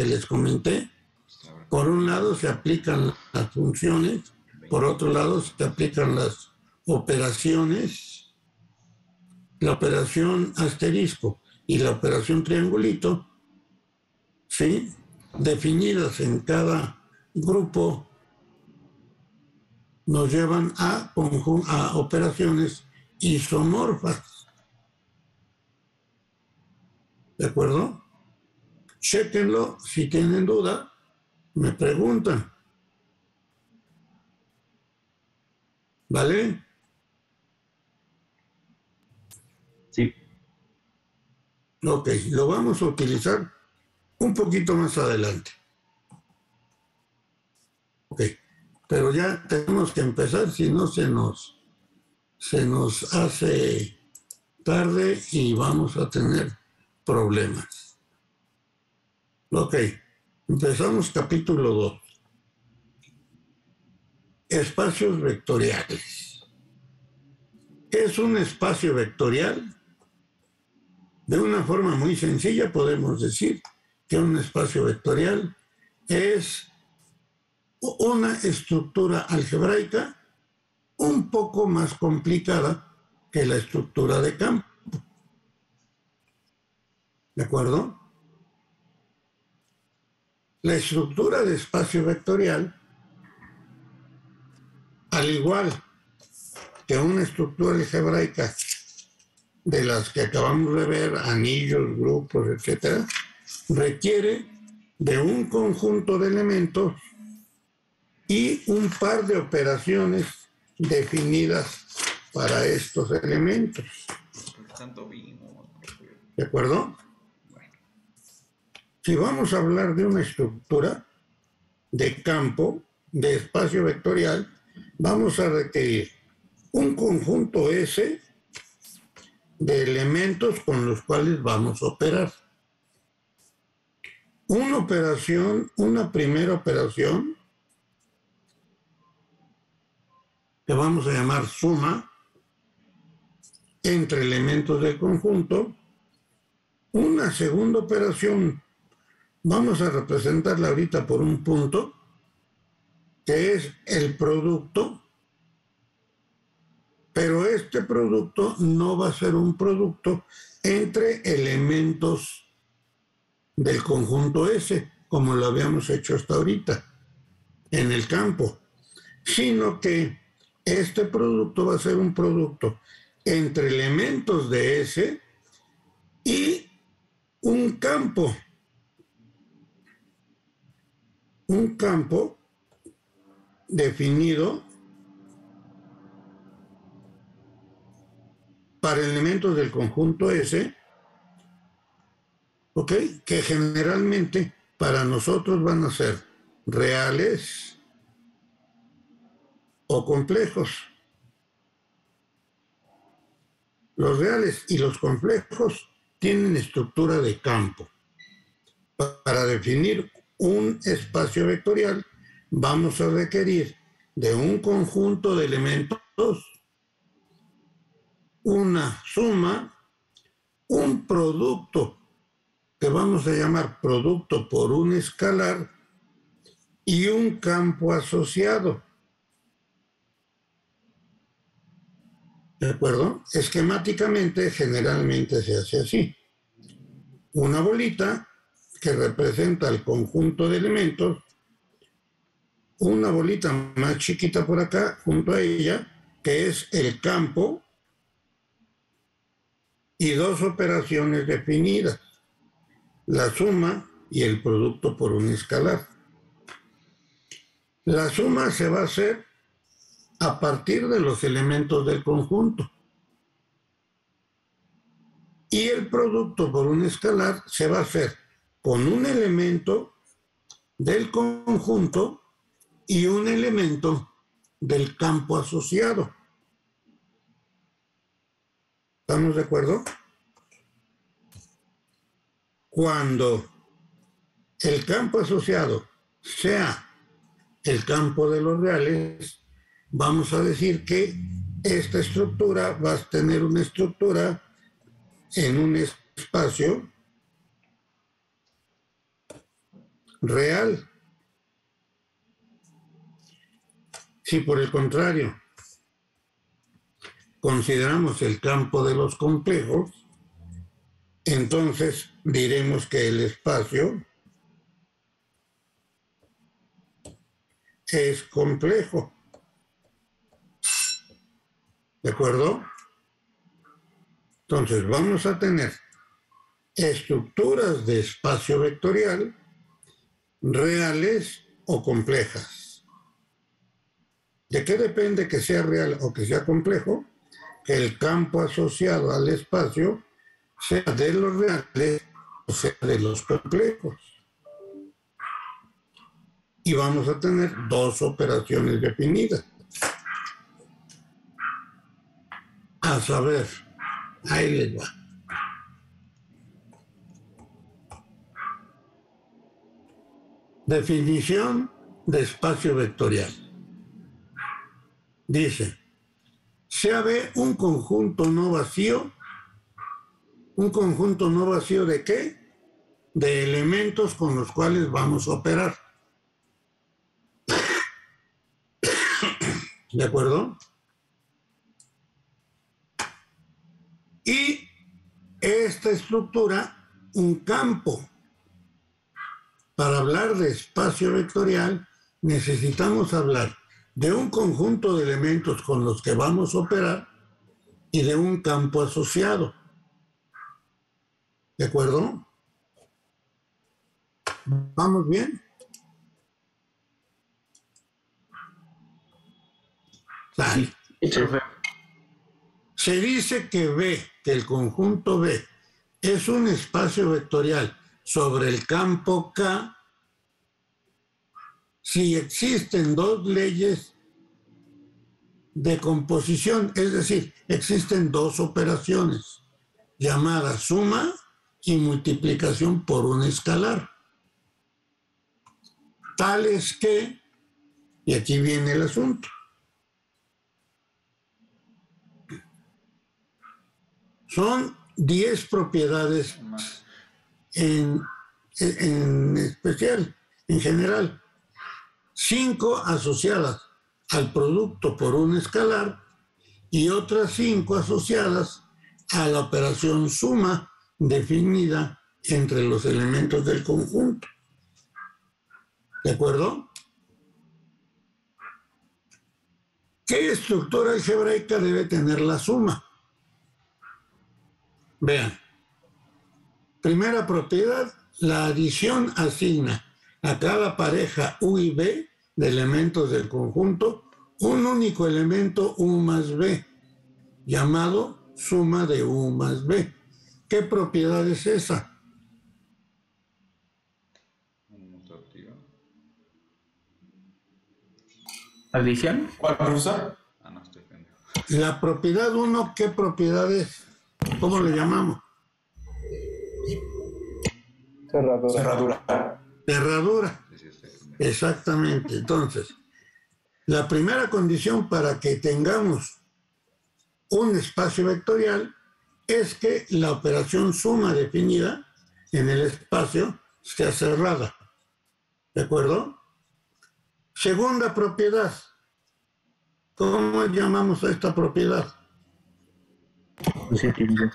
que les comenté. Por un lado se aplican las funciones, por otro lado se aplican las operaciones, la operación asterisco y la operación triangulito, ¿sí? Definidas en cada grupo, nos llevan a operaciones isomorfas. ¿De acuerdo? Chéquenlo, si tienen duda, me preguntan. ¿Vale? Sí. Ok, lo vamos a utilizar un poquito más adelante. Ok, pero ya tenemos que empezar, si no se nos hace tarde y vamos a tener problemas. Ok, empezamos capítulo 2. Espacios vectoriales. ¿Qué es un espacio vectorial? De una forma muy sencilla podemos decir que un espacio vectorial es una estructura algebraica un poco más complicada que la estructura de campo. ¿De acuerdo? La estructura de espacio vectorial, al igual que una estructura algebraica de las que acabamos de ver, anillos, grupos, etc., requiere de un conjunto de elementos y un par de operaciones definidas para estos elementos. ¿De acuerdo? Si vamos a hablar de una estructura de campo, de espacio vectorial, vamos a requerir un conjunto S de elementos con los cuales vamos a operar. Una primera operación, que vamos a llamar suma entre elementos del conjunto. Una segunda operación, vamos a representarla ahorita por un punto, que es el producto, pero este producto no va a ser un producto entre elementos del conjunto S, como lo habíamos hecho hasta ahorita en el campo, sino que este producto va a ser un producto entre elementos de S y un campo definido para elementos del conjunto S, ¿ok? Que generalmente para nosotros van a ser reales o complejos. Los reales y los complejos tienen estructura de campo. Para definir un espacio vectorial vamos a requerir de un conjunto de elementos, una suma, un producto que vamos a llamar producto por un escalar y un campo asociado. ¿De acuerdo? Esquemáticamente generalmente se hace así. Una bolita que representa el conjunto de elementos, una bolita más chiquita por acá junto a ella, que es el campo, y dos operaciones definidas, la suma y el producto por un escalar. La suma se va a hacer a partir de los elementos del conjunto. Y el producto por un escalar se va a hacer con un elemento del conjunto y un elemento del campo asociado. ¿Estamos de acuerdo? Cuando el campo asociado sea el campo de los reales, vamos a decir que esta estructura va a tener una estructura en un espacio real. Si por el contrario consideramos el campo de los complejos, entonces diremos que el espacio es complejo. ¿De acuerdo? Entonces vamos a tener estructuras de espacio vectorial reales o complejas. ¿De qué depende que sea real o que sea complejo? Que el campo asociado al espacio sea de los reales o sea de los complejos. Y vamos a tener dos operaciones definidas. A saber, ahí les va. Definición de espacio vectorial. Dice, sea B un conjunto no vacío. ¿Un conjunto no vacío de qué? De elementos con los cuales vamos a operar. ¿De acuerdo? Y esta estructura, un campo. Para hablar de espacio vectorial, necesitamos hablar de un conjunto de elementos con los que vamos a operar y de un campo asociado. ¿De acuerdo? ¿Vamos bien? Sale. Se dice que B, que el conjunto B, es un espacio vectorial sobre el campo K si existen dos leyes de composición, es decir, existen dos operaciones llamadas suma y multiplicación por un escalar. Tales que, y aquí viene el asunto, son 10 propiedades en especial, en general. 5 asociadas al producto por un escalar y otras 5 asociadas a la operación suma definida entre los elementos del conjunto. ¿De acuerdo? ¿Qué estructura algebraica debe tener la suma? Vean. Primera propiedad, la adición asigna a cada pareja U y B de elementos del conjunto un único elemento U más B, llamado suma de U más B. ¿Qué propiedad es esa? ¿Adición? ¿Cuál, profesor? No estoy pendiente. La propiedad 1, ¿qué propiedad es? ¿Cómo le llamamos? Cerradura. Cerradura. Sí, estoy pendiente. Exactamente. Entonces, la primera condición para que tengamos un espacio vectorial es que la operación suma definida en el espacio sea cerrada. ¿De acuerdo? Segunda propiedad. ¿Cómo llamamos a esta propiedad? Asociativa.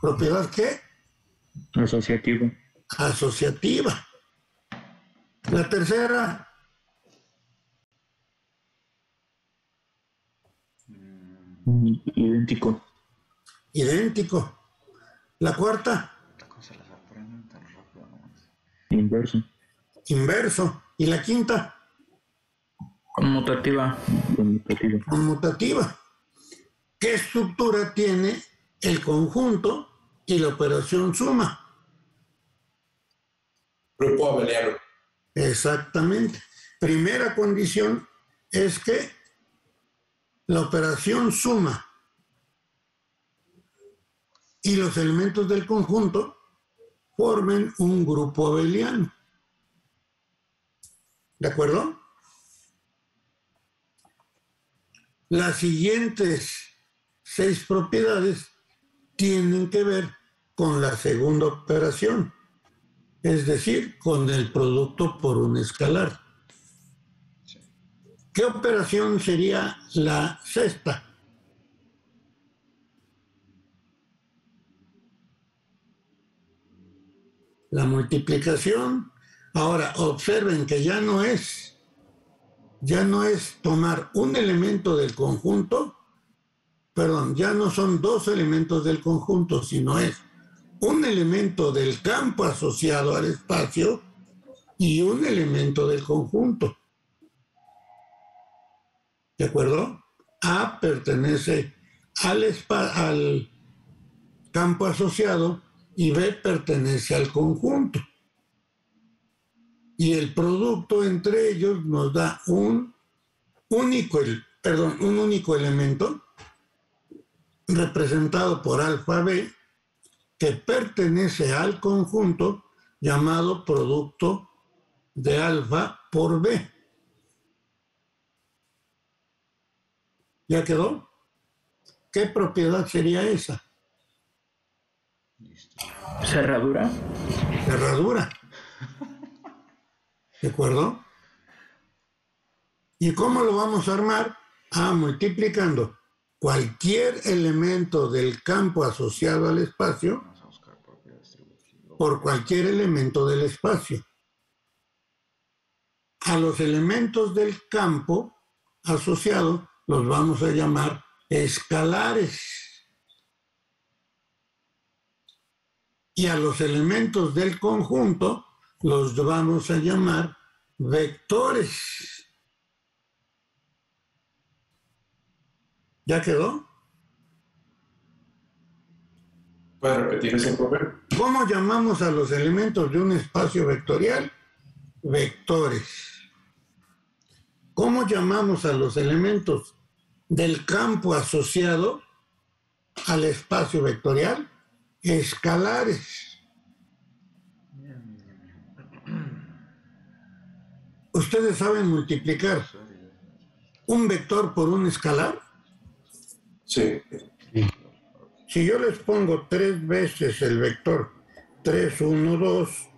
¿Propiedad qué? Asociativa. Asociativa. La tercera, Idéntico. idéntico. La cuarta, ¿Cómo se las aprenden tan rápido nomás? Inverso. inverso. Y la quinta, Conmutativa. Conmutativa. conmutativa. ¿Qué estructura tiene el conjunto y la operación suma? Grupo abeliano. Exactamente. Primera condición es que la operación suma y los elementos del conjunto formen un grupo abeliano. ¿De acuerdo? Las siguientes 6 propiedades tienen que ver con la segunda operación. es decir, con el producto por un escalar. Sí. ¿Qué operación sería la sexta? La multiplicación. Ahora, observen que ya no es tomar un elemento del conjunto, perdón, ya no son dos elementos del conjunto, sino es un elemento del campo asociado al espacio y un elemento del conjunto. ¿De acuerdo? A pertenece al campo asociado y B pertenece al conjunto. Y el producto entre ellos nos da un único elemento representado por alfa B que pertenece al conjunto llamado producto de alfa por B. ¿Ya quedó? ¿Qué propiedad sería esa? Listo. Cerradura. Cerradura. ¿De acuerdo? ¿Y cómo lo vamos a armar? Multiplicando cualquier elemento del campo asociado al espacio Vamos a buscar propiedad distributiva. por cualquier elemento del espacio. A los elementos del campo asociado los vamos a llamar escalares. Y a los elementos del conjunto los vamos a llamar vectores. ¿Ya quedó? ¿Puedes repetir ese, profe? ¿Cómo llamamos a los elementos de un espacio vectorial? Vectores. ¿Cómo llamamos a los elementos del campo asociado al espacio vectorial? Escalares. ¿Ustedes saben multiplicar un vector por un escalar? Sí. Si yo les pongo 3 veces el vector 3, 1, 2,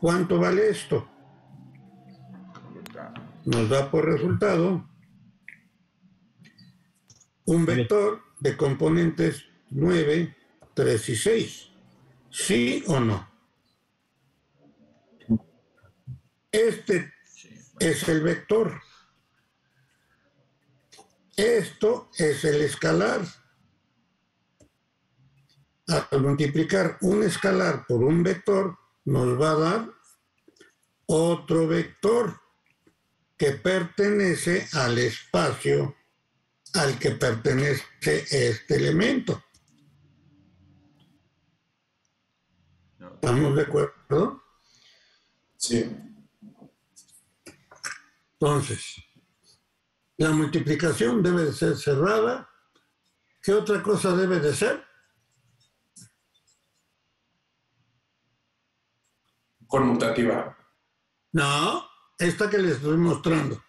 ¿cuánto vale esto? Nos da por resultado un vector de componentes 9, 3 y 6. ¿Sí o no? Este es el vector. Esto es el escalar. Al multiplicar un escalar por un vector, nos va a dar otro vector que pertenece al espacio al que pertenece este elemento. ¿Estamos de acuerdo? Sí. Entonces, la multiplicación debe de ser cerrada. ¿Qué otra cosa debe de ser? Conmutativa. No, esta que les estoy mostrando.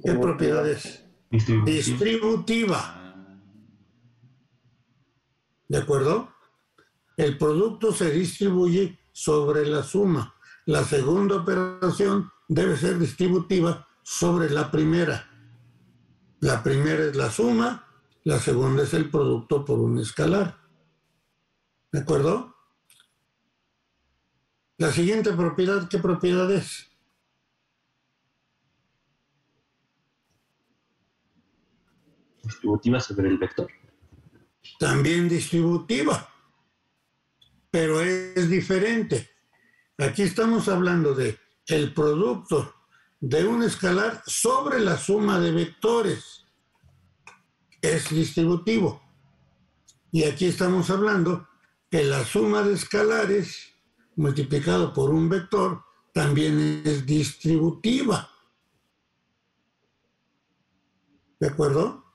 ¿Qué propiedad es? Distributiva. ¿De acuerdo? El producto se distribuye sobre la suma. La segunda operación debe ser distributiva sobre la primera. La primera es la suma, la segunda es el producto por un escalar. ¿De acuerdo? La siguiente propiedad, ¿qué propiedad es? Distributiva sobre el vector. También distributiva, pero es diferente. Aquí estamos hablando de el producto de un escalar sobre la suma de vectores. Es distributivo. Y aquí estamos hablando que la suma de escalares multiplicado por un vector también es distributiva. ¿De acuerdo?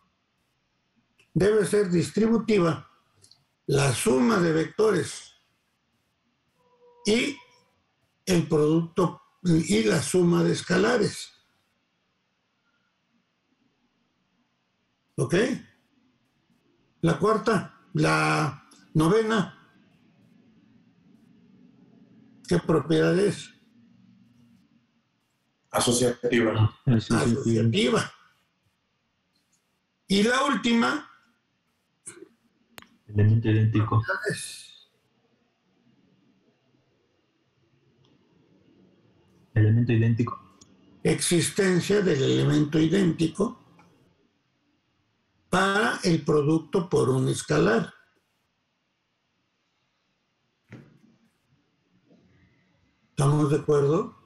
Debe ser distributiva la suma de vectores y el producto y la suma de escalares. ¿Ok? La cuarta, la novena. ¿Qué propiedad es? Asociativa. Asociativa. Y la última Elemento idéntico. es Elemento idéntico. existencia del elemento idéntico para el producto por un escalar. ¿Estamos de acuerdo?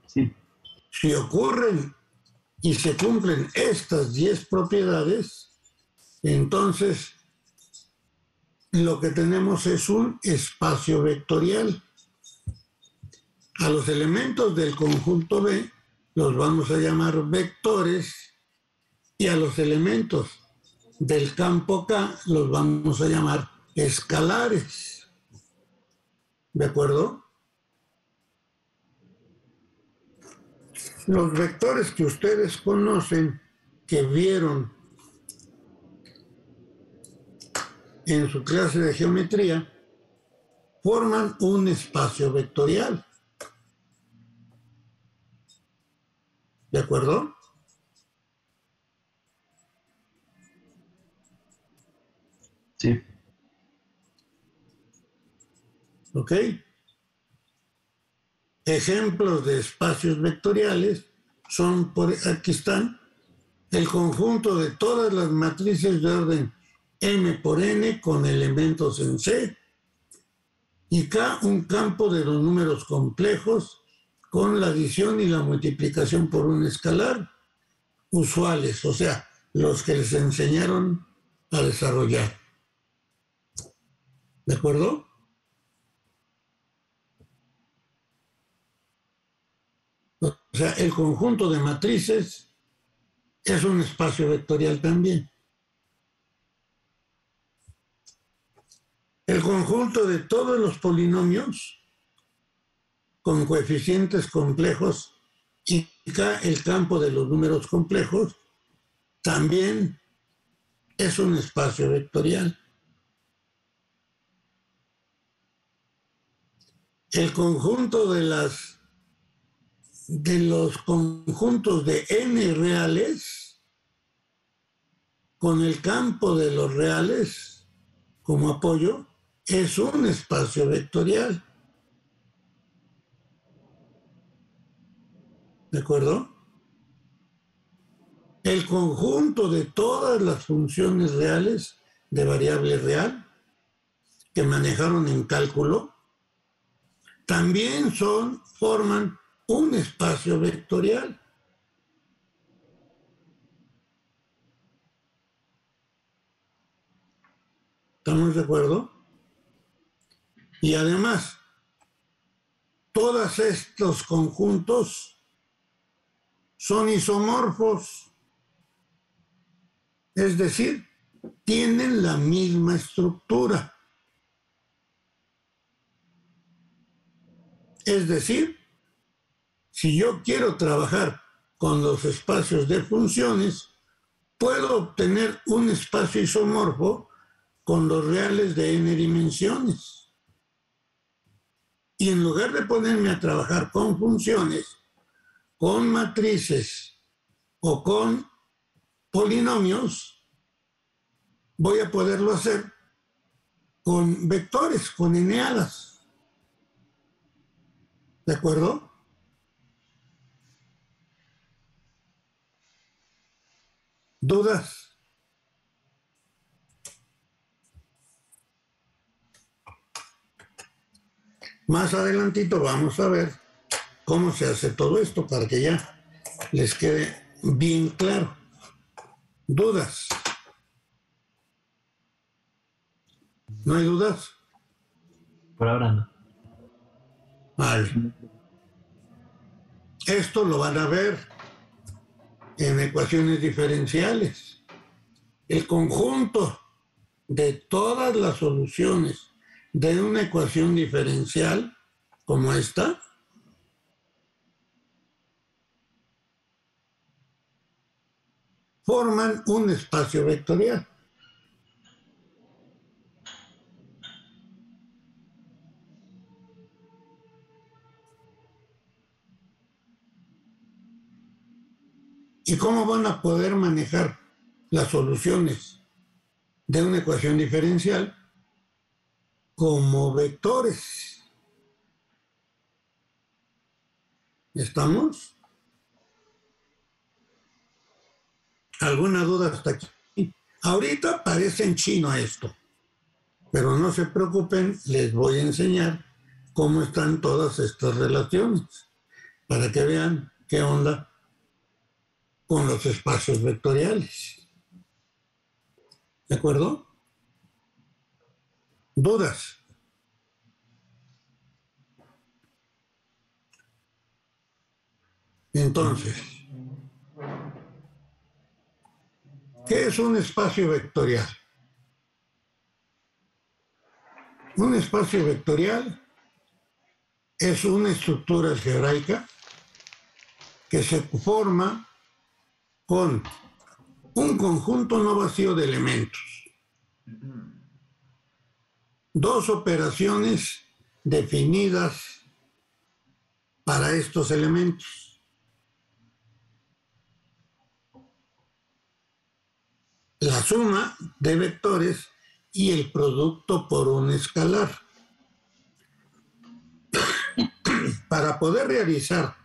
Sí. Si ocurren y se cumplen estas 10 propiedades, entonces lo que tenemos es un espacio vectorial. A los elementos del conjunto B los vamos a llamar vectores y a los elementos del campo K los vamos a llamar escalares. ¿De acuerdo? Los vectores que ustedes conocen, que vieron en su clase de geometría, forman un espacio vectorial. ¿De acuerdo? Sí. ¿Ok? Ejemplos de espacios vectoriales son, aquí están, el conjunto de todas las matrices de orden M por N con elementos en C, y K un campo de los números complejos con la adición y la multiplicación por un escalar, usuales, o sea, los que les enseñaron a desarrollar. ¿De acuerdo? O sea, el conjunto de matrices es un espacio vectorial también. El conjunto de todos los polinomios con coeficientes complejos y K el campo de los números complejos también es un espacio vectorial. El conjunto de los conjuntos de n reales con el campo de los reales como apoyo es un espacio vectorial. ¿De acuerdo? El conjunto de todas las funciones reales de variable real que manejaron en cálculo también forman un espacio vectorial. ¿Estamos de acuerdo? Y además, todos estos conjuntos son isomorfos, es decir, tienen la misma estructura. Es decir, si yo quiero trabajar con los espacios de funciones, puedo obtener un espacio isomorfo con los reales de n dimensiones. Y en lugar de ponerme a trabajar con funciones, con matrices o con polinomios, voy a poderlo hacer con vectores, con eneadas. ¿De acuerdo? ¿Dudas? Más adelantito vamos a ver cómo se hace todo esto para que ya les quede bien claro. ¿Dudas? ¿No hay dudas? Por ahora no. Vale. Esto lo van a ver en ecuaciones diferenciales. El conjunto de todas las soluciones de una ecuación diferencial como esta forman un espacio vectorial. ¿Y cómo van a poder manejar las soluciones de una ecuación diferencial? Como vectores. ¿Estamos? ¿Alguna duda hasta aquí? Ahorita parece en chino esto, pero no se preocupen, les voy a enseñar cómo están todas estas relaciones, para que vean qué onda con los espacios vectoriales. ¿De acuerdo? ¿Dudas? Entonces, ¿qué es un espacio vectorial? Un espacio vectorial es una estructura algebraica que se forma con un conjunto no vacío de elementos. Dos operaciones definidas para estos elementos. La suma de vectores y el producto por un escalar. Para poder realizar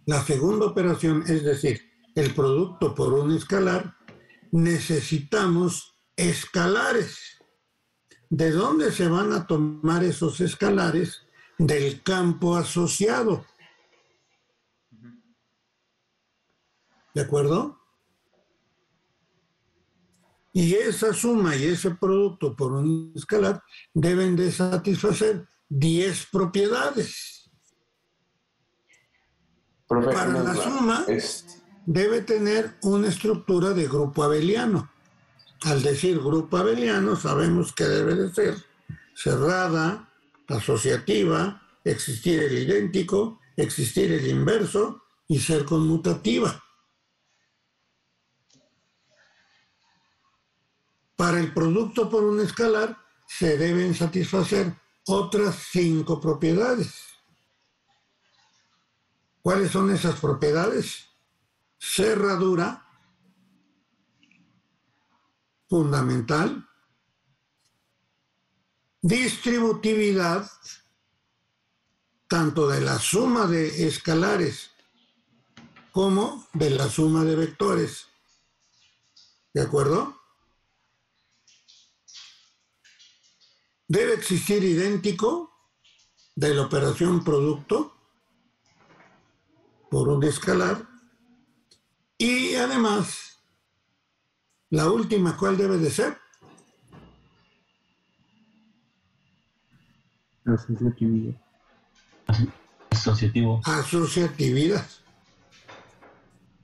la segunda operación, es decir, el producto por un escalar, necesitamos escalares. ¿De dónde se van a tomar esos escalares? Del campo asociado. ¿De acuerdo? Y esa suma y ese producto por un escalar deben de satisfacer 10 propiedades. Profe, Para una la duda. suma debe tener una estructura de grupo abeliano. Al decir grupo abeliano sabemos que debe de ser cerrada, asociativa, existir el idéntico, existir el inverso y ser conmutativa. Para el producto por un escalar se deben satisfacer otras 5 propiedades. ¿Cuáles son esas propiedades? Cerradura, fundamental, distributividad, tanto de la suma de escalares como de la suma de vectores. ¿De acuerdo? Debe existir idéntico de la operación producto por un escalar y además la última, ¿cuál debe de ser? Asociatividad. Asociativo. Asociatividad.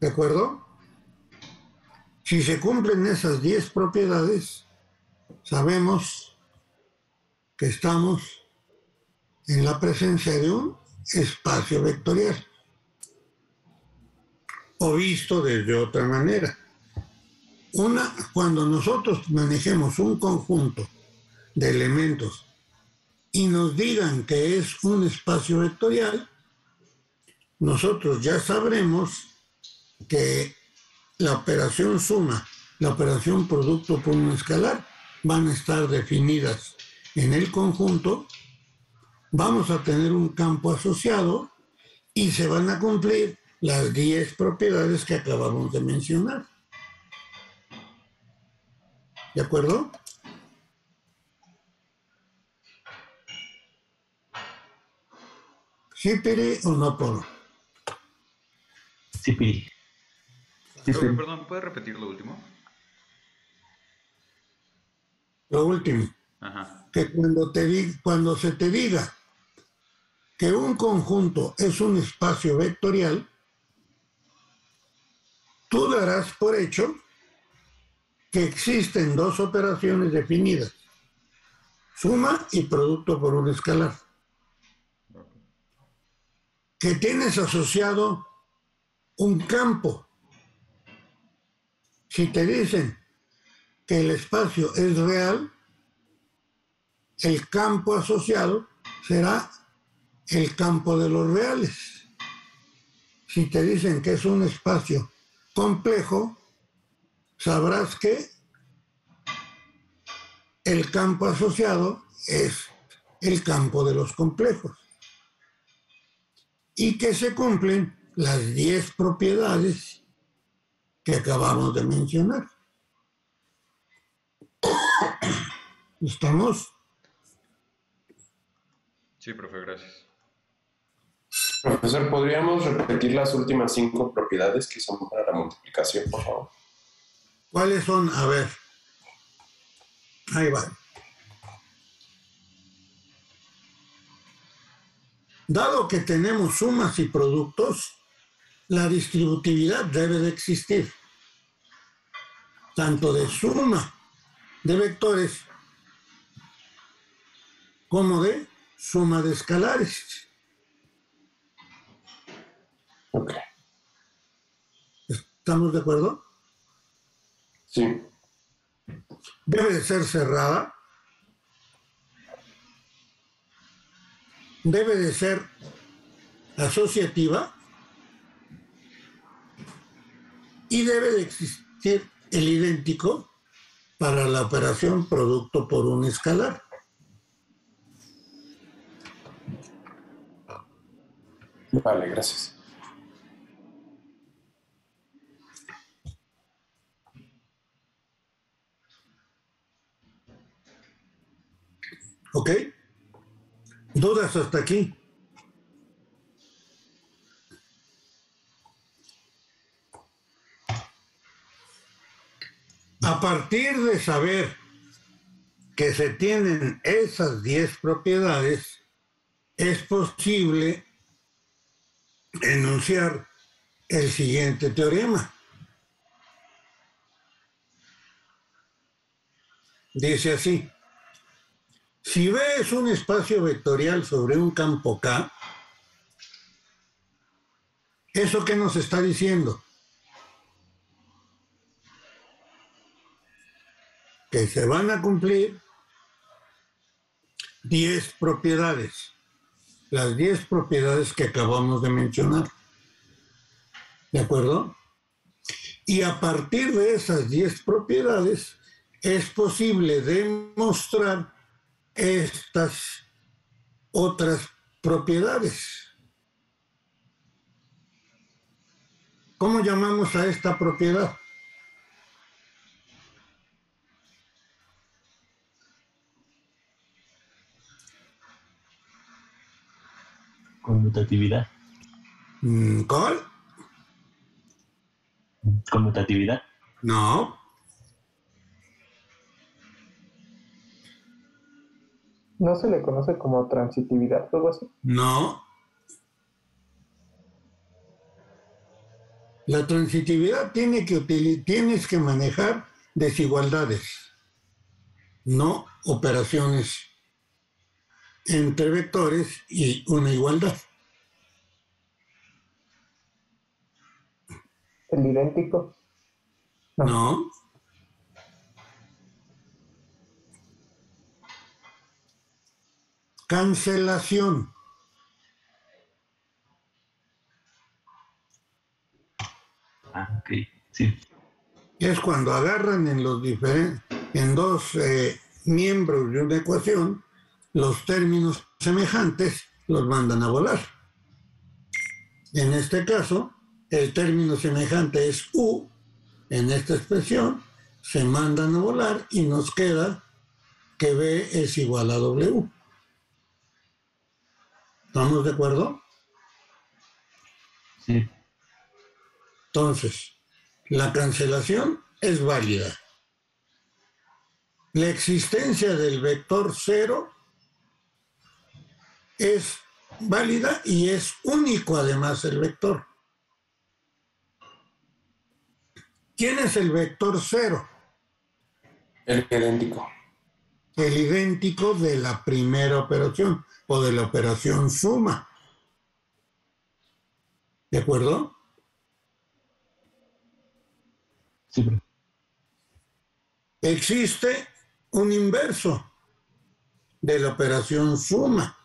¿De acuerdo? Si se cumplen esas 10 propiedades, sabemos que estamos en la presencia de un espacio vectorial. O visto desde otra manera. Cuando nosotros manejemos un conjunto de elementos y nos digan que es un espacio vectorial, nosotros ya sabremos que la operación suma, la operación producto por un escalar van a estar definidas en el conjunto, vamos a tener un campo asociado y se van a cumplir las 10 propiedades que acabamos de mencionar. ¿De acuerdo? ¿Sí, Piri, o no, Polo? Sí, Piri. Profe, perdón, ¿puedes repetir lo último? Lo último, Ajá. que cuando se te diga que un conjunto es un espacio vectorial, tú darás por hecho que existen dos operaciones definidas, suma y producto por un escalar, que tienes asociado un campo. Si te dicen que el espacio es real, el campo asociado será el campo de los reales. si te dicen que es un espacio complejo, sabrás que el campo asociado es el campo de los complejos y que se cumplen las 10 propiedades que acabamos de mencionar. ¿Estamos? Sí, profe, gracias. Profesor, ¿podríamos repetir las últimas 5 propiedades que son para la multiplicación, por favor? ¿Cuáles son? A ver. Ahí va. Dado que tenemos sumas y productos, la distributividad debe de existir, tanto de suma de vectores como de suma de escalares. Ok. ¿Estamos de acuerdo? Sí. Debe de ser cerrada, debe de ser asociativa y debe de existir el idéntico para la operación producto por un escalar. Vale, gracias. ¿Ok? ¿Dudas hasta aquí? A partir de saber que se tienen esas 10 propiedades, es posible enunciar el siguiente teorema. Dice así: si B es un espacio vectorial sobre un campo K, ¿eso qué nos está diciendo? Que se van a cumplir 10 propiedades, las 10 propiedades que acabamos de mencionar. ¿De acuerdo? Y a partir de esas 10 propiedades es posible demostrar estas otras propiedades. ¿Cómo llamamos a esta propiedad? Conmutatividad. ¿Cuál? Conmutatividad. No. ¿No se le conoce como transitividad o algo así? No. La transitividad tienes que manejar desigualdades, no operaciones entre vectores y una igualdad. ¿El idéntico? No. Cancelación. Ah, ok. Sí. Es cuando agarran en dos miembros de una ecuación, los términos semejantes los mandan a volar. En este caso, el término semejante es U. En esta expresión, se mandan a volar y nos queda que B es igual a W. ¿Estamos de acuerdo? Sí. Entonces, la cancelación es válida. La existencia del vector 0 es válida y es único además el vector. ¿Quién es el vector 0? El idéntico. El idéntico de la primera operación o de la operación suma. ¿De acuerdo? Sí, profe. Existe un inverso de la operación suma,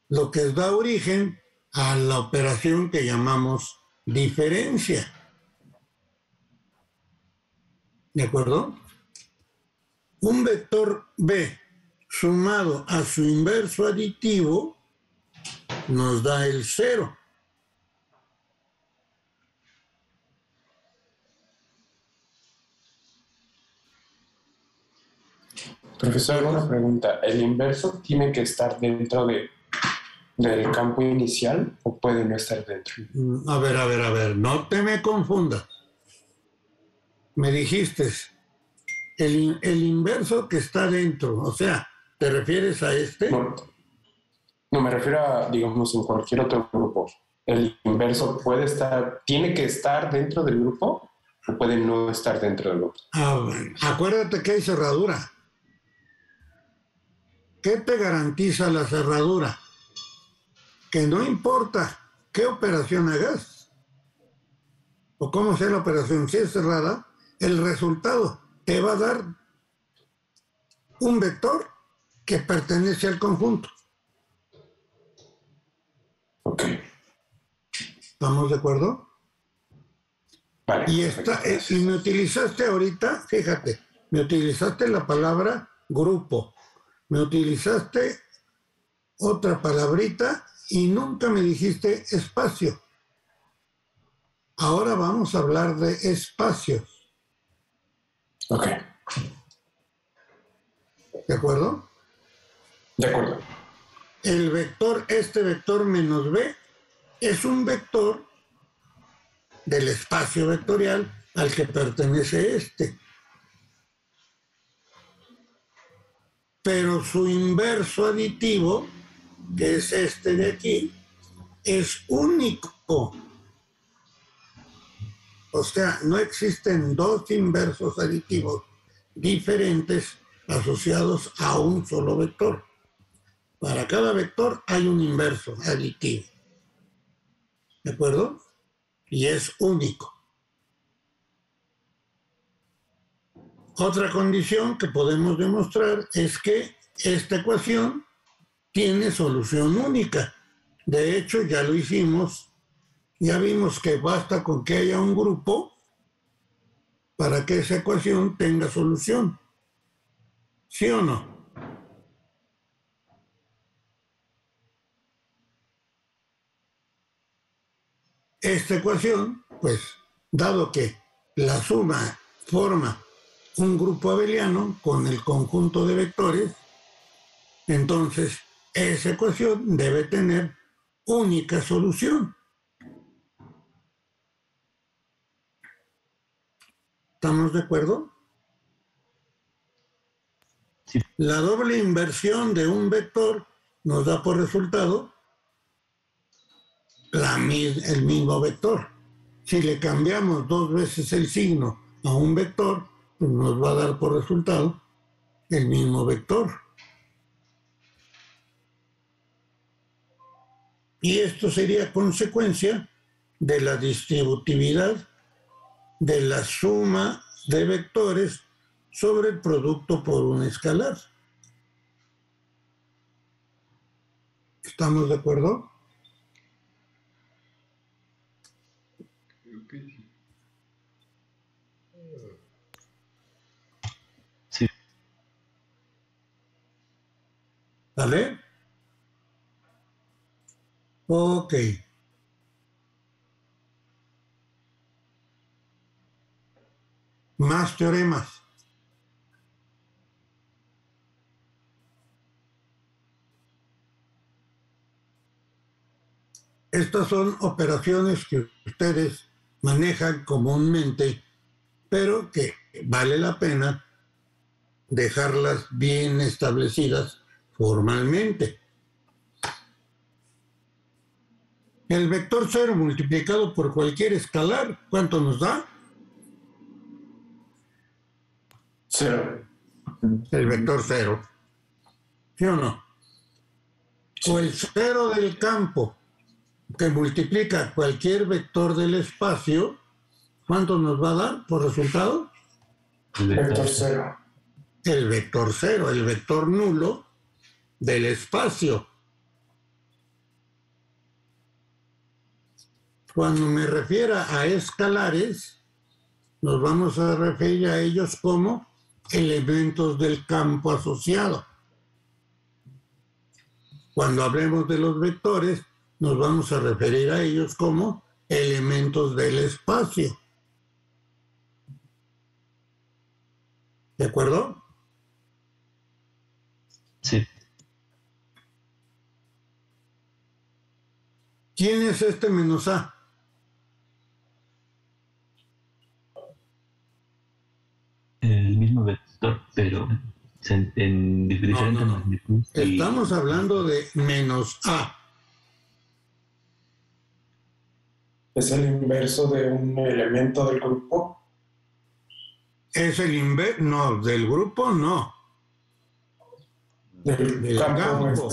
lo que da origen a la operación que llamamos diferencia. ¿De acuerdo? Un vector B sumado a su inverso aditivo nos da el 0. Profesor, una pregunta. ¿El inverso tiene que estar dentro del campo inicial o puede no estar dentro? A ver, no te me confundas. Me dijiste el inverso que está dentro, o sea, ¿te refieres a este? No, me refiero a, digamos, en cualquier otro grupo. ¿El inverso tiene que estar dentro del grupo o puede no estar dentro del grupo? Acuérdate que hay cerradura. ¿Qué te garantiza la cerradura? Que no importa qué operación hagas o cómo sea la operación, si es cerrada, el resultado te va a dar un vector que pertenece al conjunto. Ok. ¿Estamos de acuerdo? Vale. Y me utilizaste ahorita, fíjate, me utilizaste la palabra grupo, me utilizaste otra palabrita y nunca me dijiste espacio. Ahora vamos a hablar de espacios. Ok. ¿De acuerdo? De acuerdo. El vector, este vector menos b, es un vector del espacio vectorial al que pertenece este. Pero su inverso aditivo, que es este de aquí, es único. O sea, no existen dos inversos aditivos diferentes asociados a un solo vector. Para cada vector hay un inverso aditivo. ¿De acuerdo? Y es único. Otra condición que podemos demostrar es que esta ecuación tiene solución única. De hecho, ya lo hicimos. Ya vimos que basta con que haya un grupo para que esa ecuación tenga solución. ¿Sí o no? Esta ecuación, pues, dado que la suma forma un grupo abeliano con el conjunto de vectores, entonces esa ecuación debe tener única solución. ¿Estamos de acuerdo? Sí. La doble inversión de un vector nos da por resultado el mismo vector. Si le cambiamos dos veces el signo a un vector, pues nos va a dar por resultado el mismo vector. Y esto sería consecuencia de la distributividad de la suma de vectores sobre el producto por un escalar. ¿Estamos de acuerdo? Creo que sí. Sí. ¿Vale? Ok. Más teoremas. Estas son operaciones que ustedes manejan comúnmente, pero que vale la pena dejarlas bien establecidas formalmente. El vector 0 multiplicado por cualquier escalar, ¿cuánto nos da? 0. El vector 0. ¿Sí o no? O el 0 del campo, que multiplica cualquier vector del espacio, ¿cuánto nos va a dar por resultado? Vector 0. El vector 0, el vector nulo del espacio. Cuando me refiera a escalares, nos vamos a referir a ellos como elementos del campo asociado. Cuando hablemos de los vectores, nos vamos a referir a ellos como elementos del espacio. ¿De acuerdo? Sí. ¿Quién es este menos A? El mismo vector, pero en diferente No. magnitud. Estamos hablando de menos A. ¿Es el inverso de un elemento del grupo? Es el inverso, no, del grupo no. Del campo.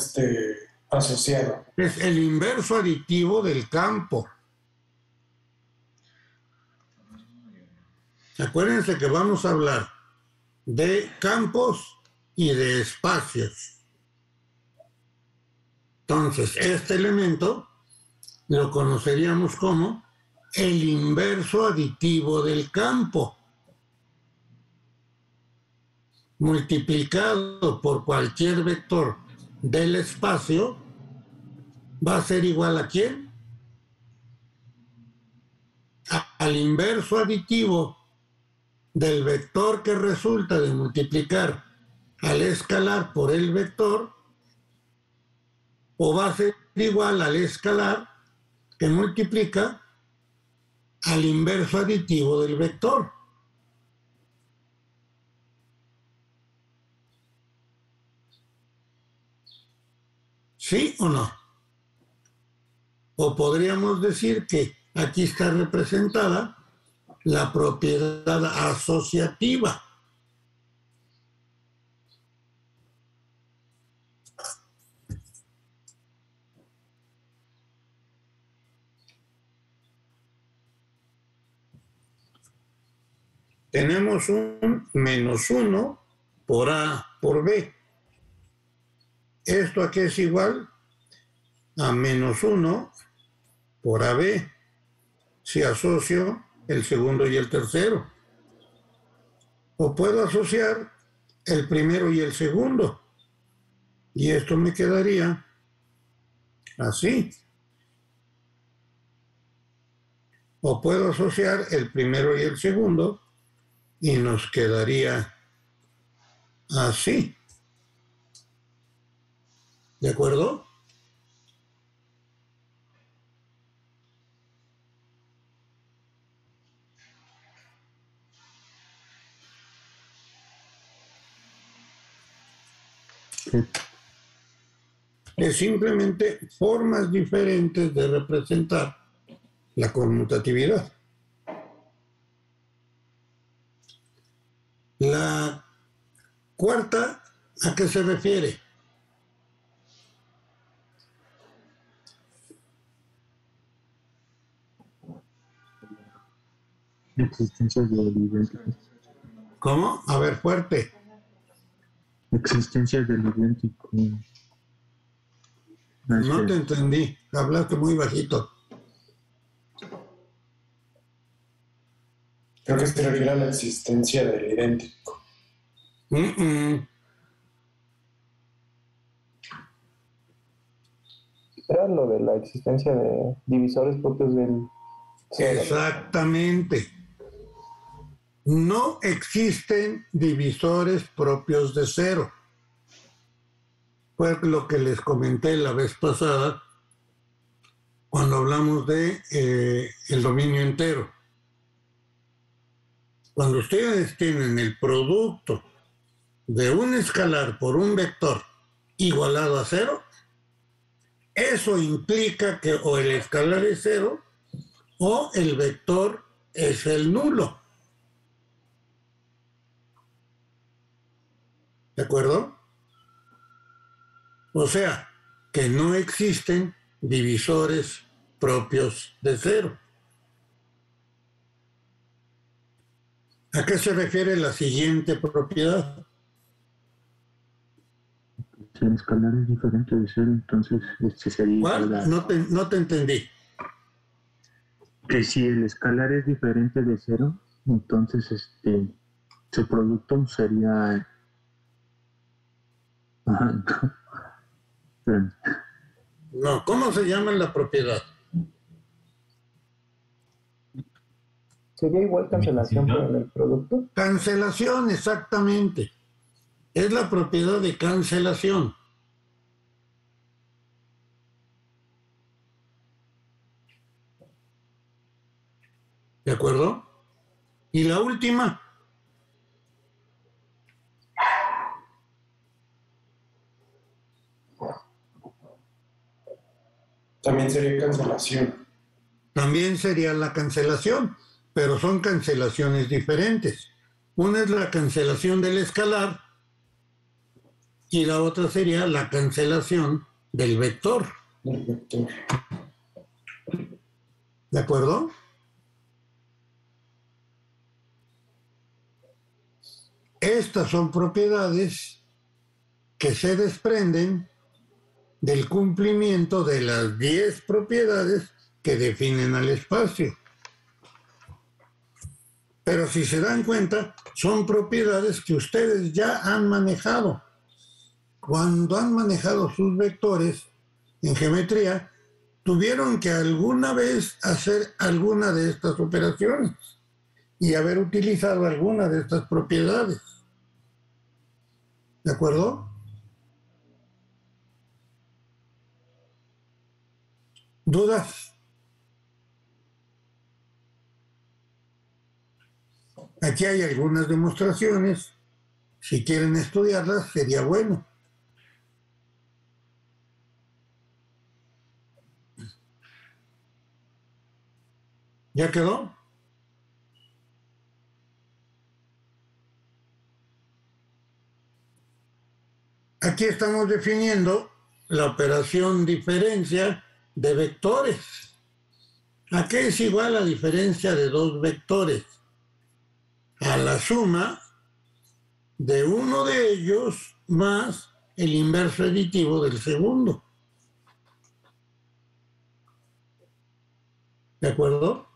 Asociado. Es el inverso aditivo del campo. Acuérdense que vamos a hablar de campos y de espacios. Entonces, este elemento lo conoceríamos como el inverso aditivo del campo, multiplicado por cualquier vector del espacio, va a ser igual ¿a quién? Al inverso aditivo del vector que resulta de multiplicar al escalar por el vector, o va a ser igual al escalar que multiplica al inverso aditivo del vector. ¿Sí o no? O podríamos decir que aquí está representada la propiedad asociativa. Tenemos un menos 1 por A por B. ¿Esto a qué es igual? A menos 1 por AB, si asocio el segundo y el tercero. O puedo asociar el primero y el segundo. Y esto me quedaría así. O puedo asociar el primero y el segundo y nos quedaría así. ¿De acuerdo? Es simplemente formas diferentes de representar la conmutatividad. La cuarta, ¿a qué se refiere? Existencia del idéntico. ¿Cómo? A ver, fuerte. Existencia del idéntico. No te entendí. Hablaste muy bajito. Creo que se refiere a la existencia del idéntico. Era lo de la existencia de divisores propios del cero. Exactamente. No existen divisores propios de cero. Fue lo que les comenté la vez pasada cuando hablamos de el dominio entero. Cuando ustedes tienen el producto de un escalar por un vector igualado a cero, eso implica que o el escalar es cero o el vector es el nulo. ¿De acuerdo? O sea, que no existen divisores propios de cero. ¿A qué se refiere la siguiente propiedad? El escalar es diferente de cero, entonces sería igual a... No te entendí. Que si el escalar es diferente de cero, entonces su producto sería... Ajá, no. No, ¿cómo se llama la propiedad? ¿Sería igual cancelación para el producto? Cancelación, exactamente. Es la propiedad de cancelación. ¿De acuerdo? Y la última, También sería cancelación. también sería la cancelación, pero son cancelaciones diferentes. Una es la cancelación del escalar y la otra sería la cancelación del vector. El vector. ¿De acuerdo? Estas son propiedades que se desprenden del cumplimiento de las 10 propiedades que definen al espacio. Pero si se dan cuenta, son propiedades que ustedes ya han manejado. Cuando han manejado sus vectores en geometría, tuvieron que alguna vez hacer alguna de estas operaciones y haber utilizado alguna de estas propiedades. ¿De acuerdo? ¿Dudas? Aquí hay algunas demostraciones. Si quieren estudiarlas, sería bueno. ¿Ya quedó? Aquí estamos definiendo la operación diferencia de vectores. ¿A qué es igual la diferencia de dos vectores? A la suma de uno de ellos más el inverso aditivo del segundo. ¿De acuerdo?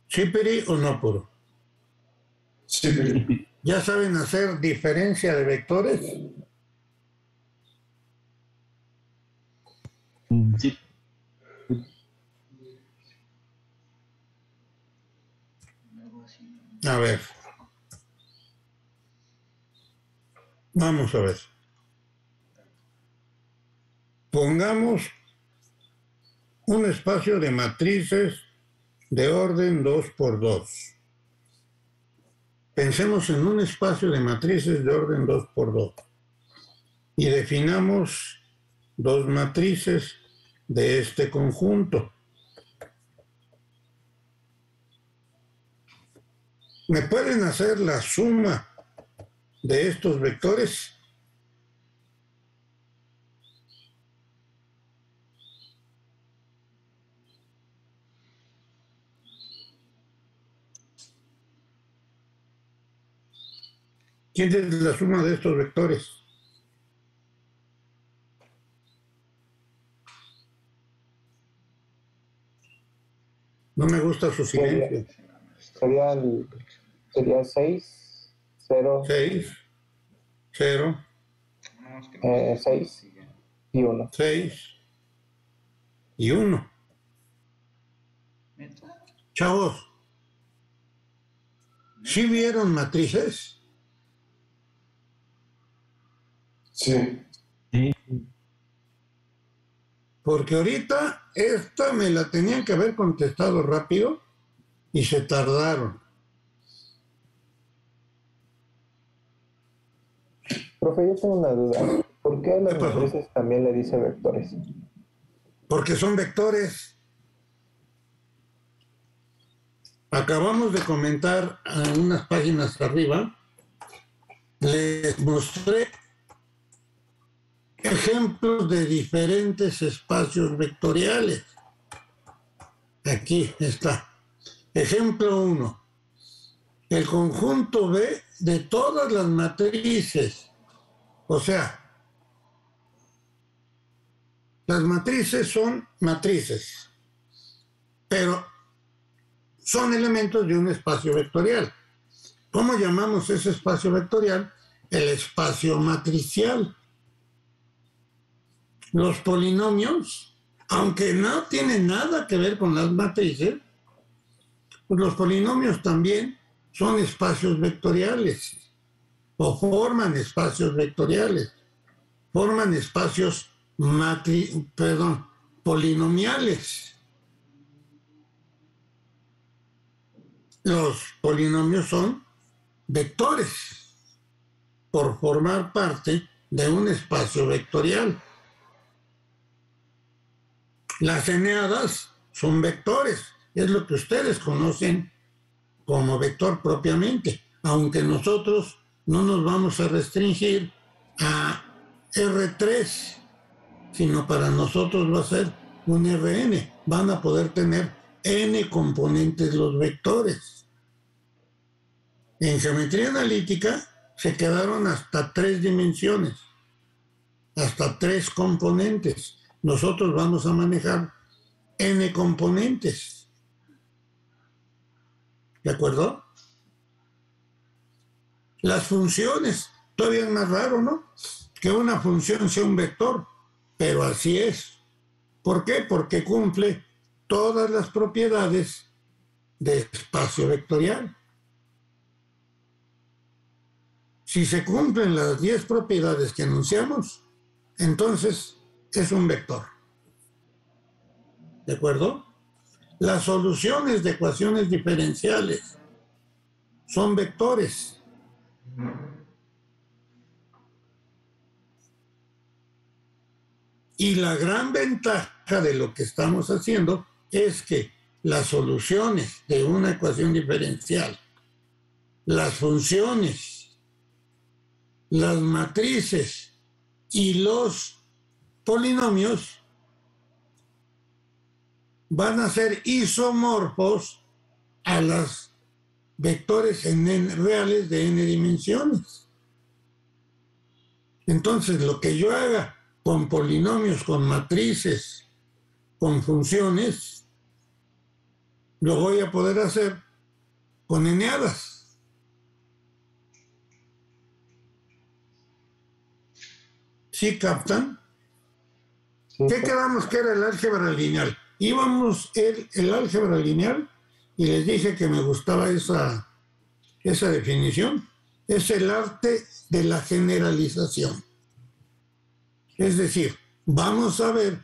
¿Sí, Peri, o no, Puro? Sí, pero ¿Ya saben hacer diferencia de vectores? Sí. A ver. Vamos a ver. Pongamos un espacio de matrices de orden 2 por 2. Pensemos en un espacio de matrices de orden 2 por 2 y definamos dos matrices de este conjunto. ¿Me pueden hacer la suma de estos vectores? ¿Quién es la suma de estos vectores? No me gusta su silencio. Sería 6, 0, 6, 0, 6 y 1. 6 y 1. Chavos, ¿sí vieron matrices? sí. Sí. Porque ahorita esta me la tenían que haber contestado rápido y se tardaron. Profe, yo tengo una duda. ¿Por qué a las ¿Qué pasó? matrices también le dice vectores? Porque son vectores. Acabamos de comentar en unas páginas arriba, les mostré ejemplos de diferentes espacios vectoriales. Aquí está. Ejemplo 1. el conjunto B de todas las matrices. O sea, las matrices son matrices, pero son elementos de un espacio vectorial. ¿Cómo llamamos ese espacio vectorial? El espacio matricial. Los polinomios, aunque no tienen nada que ver con las matrices, pues los polinomios también son espacios vectoriales o forman espacios vectoriales, forman espacios polinomiales. Los polinomios son vectores por formar parte de un espacio vectorial. Las eneadas son vectores, es lo que ustedes conocen como vector propiamente, aunque nosotros no nos vamos a restringir a R3, sino para nosotros va a ser un Rn. Van a poder tener n componentes los vectores. En geometría analítica se quedaron hasta 3 dimensiones, hasta 3 componentes. Nosotros vamos a manejar n componentes. ¿De acuerdo? Las funciones, todavía es más raro, ¿no? Que una función sea un vector, pero así es. ¿Por qué? Porque cumple todas las propiedades de espacio vectorial. Si se cumplen las 10 propiedades que enunciamos, entonces es un vector. ¿De acuerdo? Las soluciones de ecuaciones diferenciales son vectores. Y la gran ventaja de lo que estamos haciendo es que las soluciones de una ecuación diferencial, las funciones, las matrices y los polinomios van a ser isomorfos a los vectores reales de n dimensiones. Entonces, lo que yo haga con polinomios, con matrices, con funciones, lo voy a poder hacer con eneadas. ¿Sí captan? Sí, ¿Qué quedamos que era el álgebra lineal? Íbamos el álgebra lineal y les dije que me gustaba esa definición. Es el arte de la generalización. Es decir, vamos a ver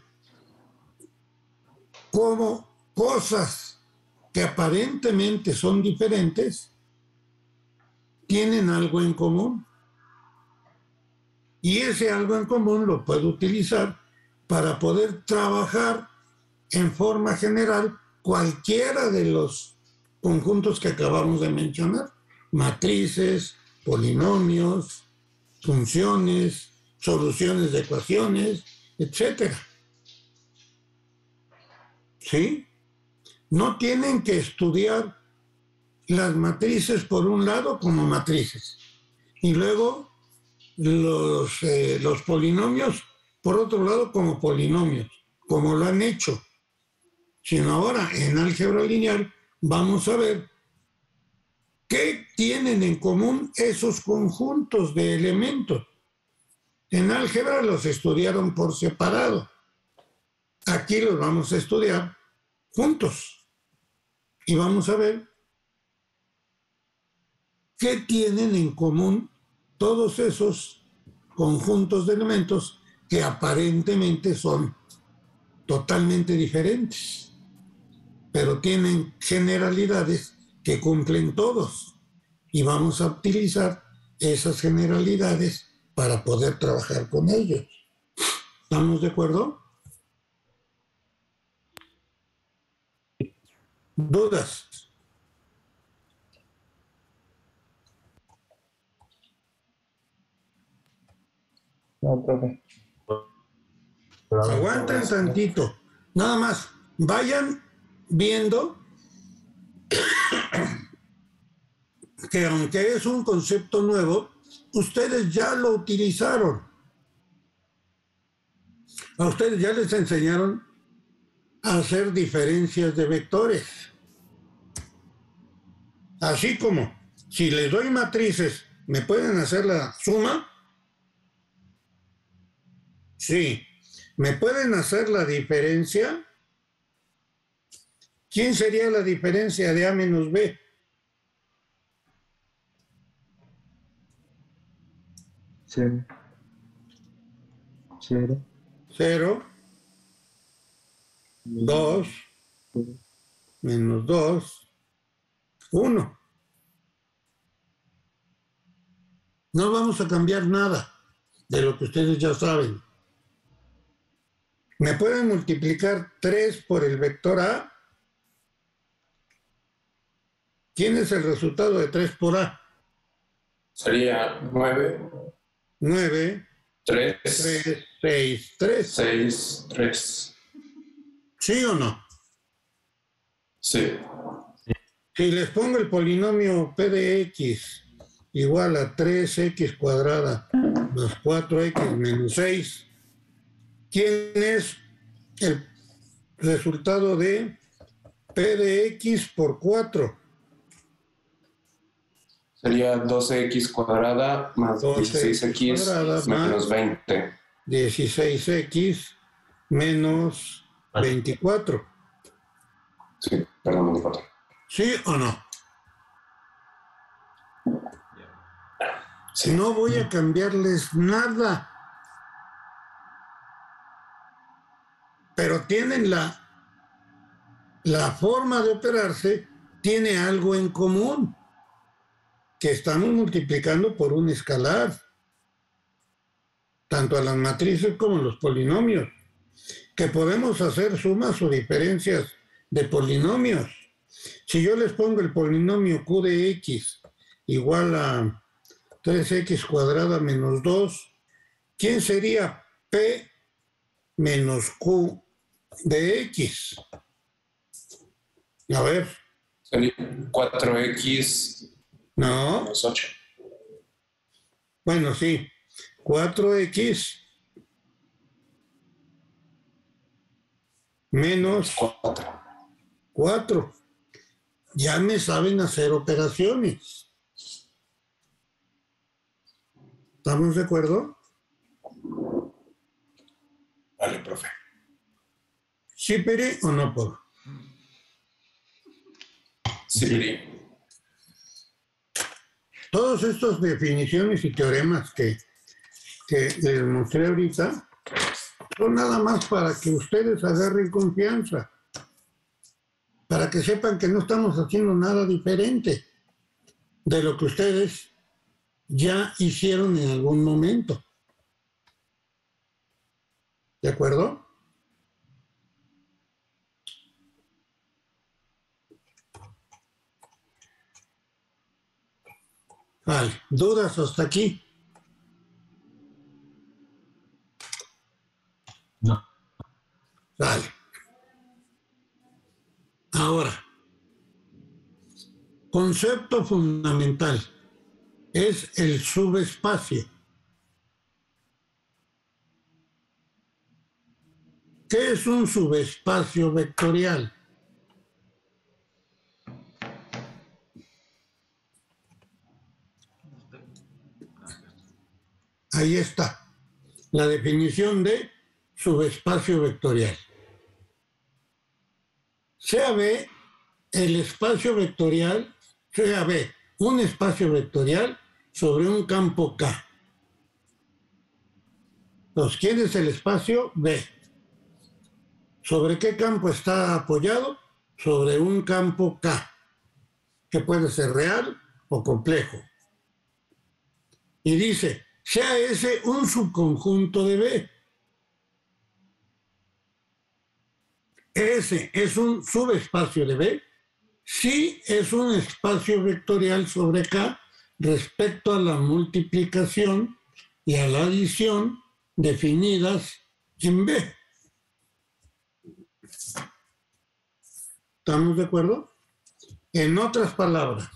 cómo cosas que aparentemente son diferentes tienen algo en común. Y ese algo en común lo puedo utilizar para poder trabajar en forma general cualquiera de los conjuntos que acabamos de mencionar. Matrices, polinomios, funciones, soluciones de ecuaciones, etc. ¿Sí? No tienen que estudiar las matrices por un lado como matrices y luego los polinomios por otro lado como polinomios, como lo han hecho. Sino ahora en álgebra lineal vamos a ver qué tienen en común esos conjuntos de elementos. En álgebra los estudiaron por separado. Aquí los vamos a estudiar juntos. Y vamos a ver qué tienen en común todos esos conjuntos de elementos que aparentemente son totalmente diferentes, pero tienen generalidades que cumplen todos. Y vamos a utilizar esas generalidades para poder trabajar con ellos. ¿Estamos de acuerdo? ¿Dudas? No, profe. Aguanten tantito. Nada más, vayan viendo que aunque es un concepto nuevo, ustedes ya lo utilizaron. A ustedes ya les enseñaron a hacer diferencias de vectores. Así como, si les doy matrices, ¿me pueden hacer la suma? Sí. ¿Me pueden hacer la diferencia? ¿Quién sería la diferencia de A menos B? Cero. Cero. 0, 2, menos 2, 1. No vamos a cambiar nada de lo que ustedes ya saben. ¿Me pueden multiplicar 3 por el vector A? ¿Quién es el resultado de 3 por A? Sería 9, 9, 3, 3, 6, 3. 6, 3. ¿Sí o no? Sí. Si les pongo el polinomio P de X igual a 3x cuadrada más 4x menos 6, ¿quién es el resultado de P de X por 4? Sería 12x cuadrada más 12x 16x cuadrada menos más 20. 16x menos 24. Sí, perdón, 24. ¿Sí o no? Sí. No voy a cambiarles nada. Pero tienen la forma de operarse, tiene algo en común, que estamos multiplicando por un escalar, tanto a las matrices como a los polinomios, que podemos hacer sumas o diferencias de polinomios. Si yo les pongo el polinomio Q de X igual a 3x cuadrada menos 2, ¿quién sería P menos Q de X? A ver. Sería 4x No. menos 8. Bueno, sí. 4x menos 4. 4. Ya me saben hacer operaciones. ¿Estamos de acuerdo? Vale, profe. ¿Sí, Pere, o no puedo? Sí, Piri. Todas estas definiciones y teoremas que les mostré ahorita son nada más para que ustedes agarren confianza, para que sepan que no estamos haciendo nada diferente de lo que ustedes ya hicieron en algún momento. ¿De acuerdo? Vale, ¿dudas hasta aquí? No. Vale. Ahora, concepto fundamental es el subespacio. ¿Qué es un subespacio vectorial? Ahí está, la definición de subespacio vectorial. Sea B el espacio vectorial, sea B un espacio vectorial sobre un campo K. Entonces, ¿quién es el espacio? B. ¿Sobre qué campo está apoyado? Sobre un campo K, que puede ser real o complejo. Y dice, sea ese un subconjunto de B. S es un subespacio de B si es un espacio vectorial sobre K respecto a la multiplicación y a la adición definidas en B. ¿Estamos de acuerdo? En otras palabras,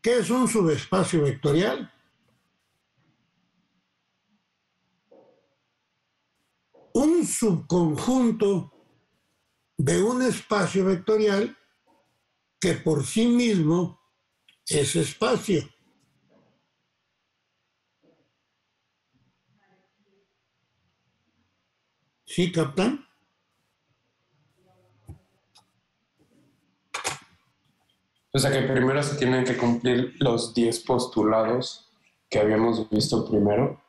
¿Qué es un subespacio vectorial? Un subconjunto de un espacio vectorial que por sí mismo es espacio. ¿Sí captan? O sea que primero se tienen que cumplir los 10 postulados que habíamos visto primero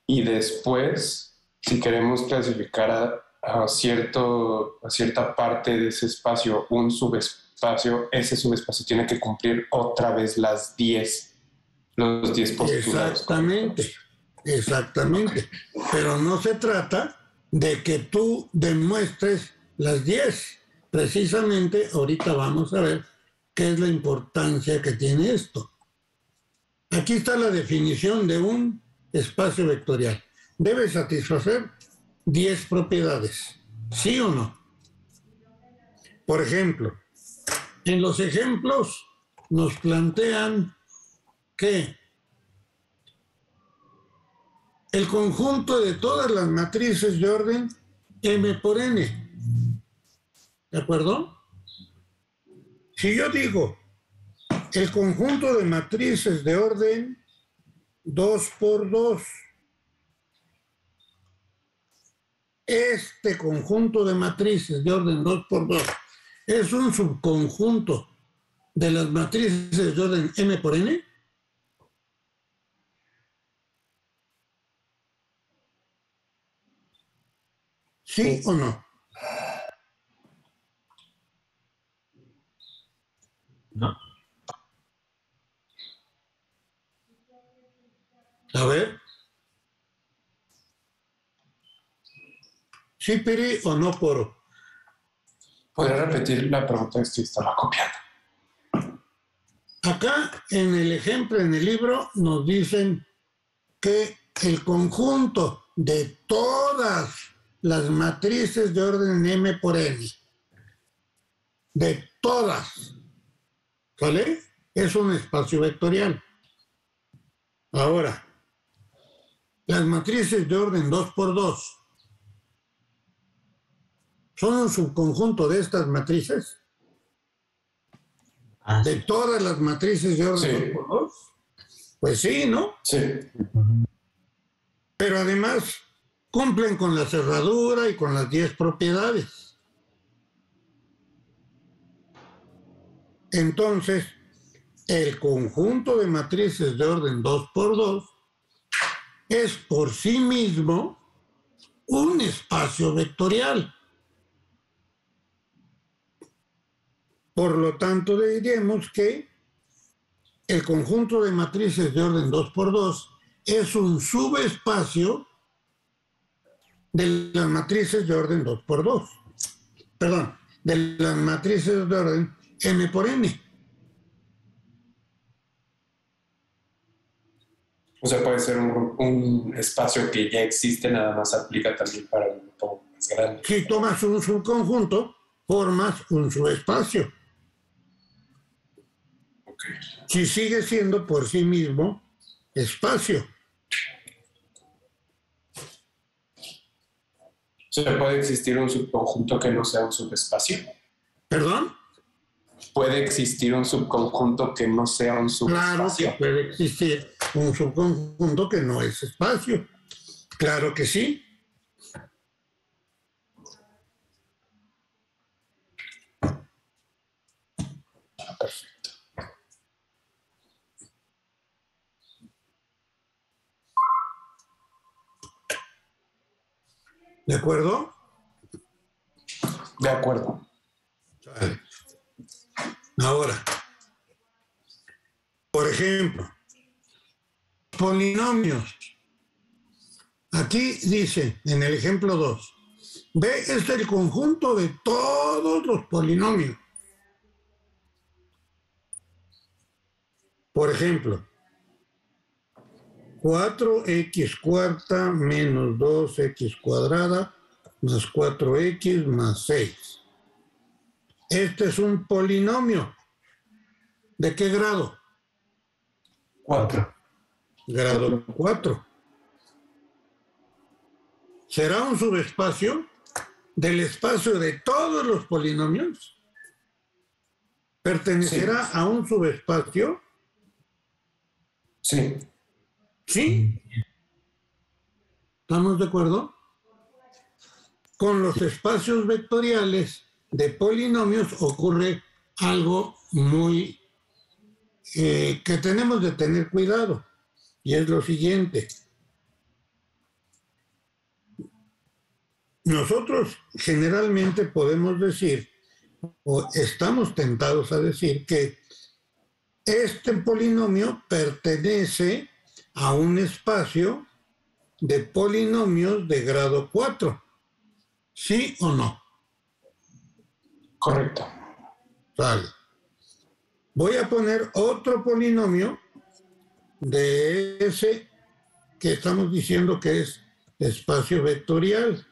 y después, si queremos clasificar a cierta parte de ese espacio un subespacio, ese subespacio tiene que cumplir otra vez los 10 postulados. Exactamente. Pero no se trata de que tú demuestres las 10. Precisamente ahorita vamos a ver qué es la importancia que tiene esto. Aquí está la definición de un espacio vectorial. Debe satisfacer 10 propiedades, ¿sí o no? Por ejemplo, en los ejemplos nos plantean que el conjunto de todas las matrices de orden M por N. ¿De acuerdo? Si yo digo el conjunto de matrices de orden 2 por 2, este conjunto de matrices de orden 2 por 2 es un subconjunto de las matrices de orden M por N. ¿Sí o no? No. A ver. ¿Sí, Piri, o no, Poro? ¿Podría repetir la pregunta? Estoy estaba copiando. Acá en el ejemplo, en el libro, nos dicen que el conjunto de todas las matrices de orden M por N, de todas, ¿vale? Es un espacio vectorial. Ahora, las matrices de orden 2 por 2 son un subconjunto de estas matrices, de Sí. todas las matrices de orden Sí. 2 por 2. Pues sí, ¿no? Sí. Pero además cumplen con la cerradura y con las 10 propiedades. Entonces, el conjunto de matrices de orden 2 por 2 es por sí mismo un espacio vectorial. Por lo tanto, diremos que el conjunto de matrices de orden 2 por 2 es un subespacio de las matrices de orden 2 por 2. Perdón, de las matrices de orden M por N. O sea, puede ser un espacio que ya existe, nada más aplica también para un grupo más grande. Si tomas un subconjunto, formas un subespacio. Okay. Si sigue siendo por sí mismo espacio. O sea, ¿puede existir un subconjunto que no sea un subespacio? ¿Perdón? ¿Puede existir un subconjunto que no sea un Claro subespacio? que puede existir un subconjunto que no es espacio. Claro que sí. Perfecto. ¿De acuerdo? De acuerdo. Ahora, por ejemplo, polinomios. Aquí dice, en el ejemplo 2, B es el conjunto de todos los polinomios. Por ejemplo, 4x cuarta menos 2x cuadrada más 4x más 6. Este es un polinomio. ¿De qué grado? 4. grado 4. ¿Será un subespacio del espacio de todos los polinomios? ¿Pertenecerá a un subespacio? Sí. ¿Sí? ¿Estamos de acuerdo? Con los espacios vectoriales de polinomios ocurre algo muy que tenemos de tener cuidado, y es lo siguiente. Nosotros generalmente podemos decir, o estamos tentados a decir, que este polinomio pertenece a un espacio de polinomios de grado 4. ¿Sí o no? Correcto. Vale. Voy a poner otro polinomio de ese que estamos diciendo que es espacio vectorial.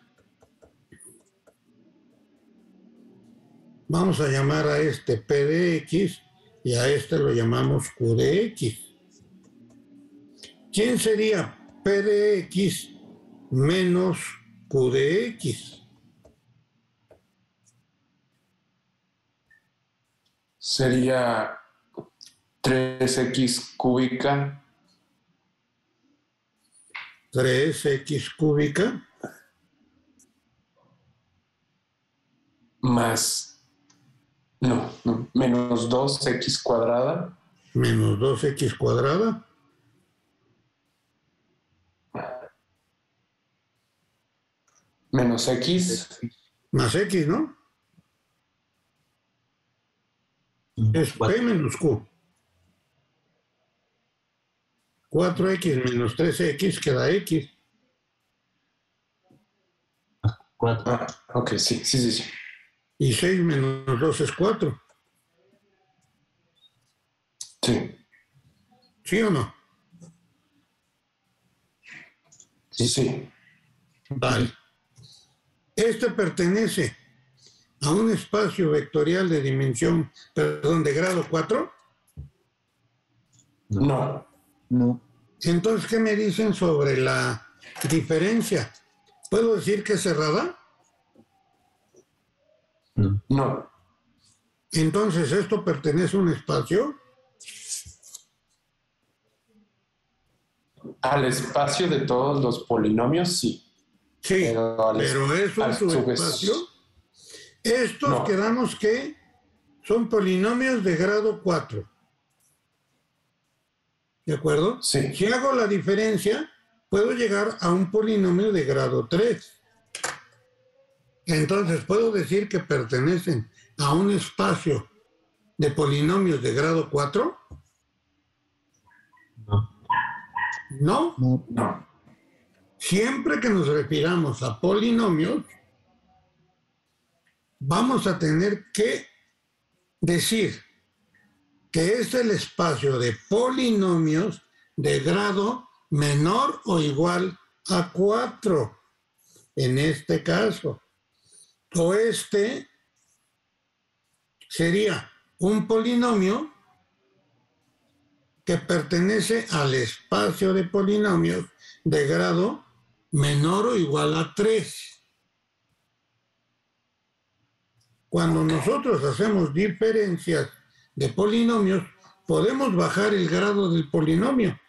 Vamos a llamar a este P de X y a este lo llamamos Q de X. ¿Quién sería P de X menos Q de X? Sería 3x cúbica 3x cúbica más, menos 2x cuadrada menos 2x cuadrada menos x más x, ¿no? Es P menos Q. 4x menos 3x queda x. 4. Ok, sí. Y 6 menos 2 es 4. Sí. ¿Sí o no? Sí. Vale. Este pertenece a un espacio vectorial de dimensión, perdón, de grado 4. No. No. Entonces, ¿qué me dicen sobre la diferencia? ¿Puedo decir que es cerrada? No. Entonces, ¿esto pertenece a un espacio? Al espacio de todos los polinomios, sí. Sí, pero ¿es un subespacio? Estos No. quedamos que son polinomios de grado 4. ¿De acuerdo? Sí. Si hago la diferencia, puedo llegar a un polinomio de grado 3. Entonces, ¿puedo decir que pertenecen a un espacio de polinomios de grado 4? No. No. No. Siempre que nos refiramos a polinomios, vamos a tener que decir que es el espacio de polinomios de grado menor o igual a 4, en este caso. O este sería un polinomio que pertenece al espacio de polinomios de grado menor o igual a 3. Cuando nosotros hacemos diferencias de polinomios, podemos bajar el grado del polinomio,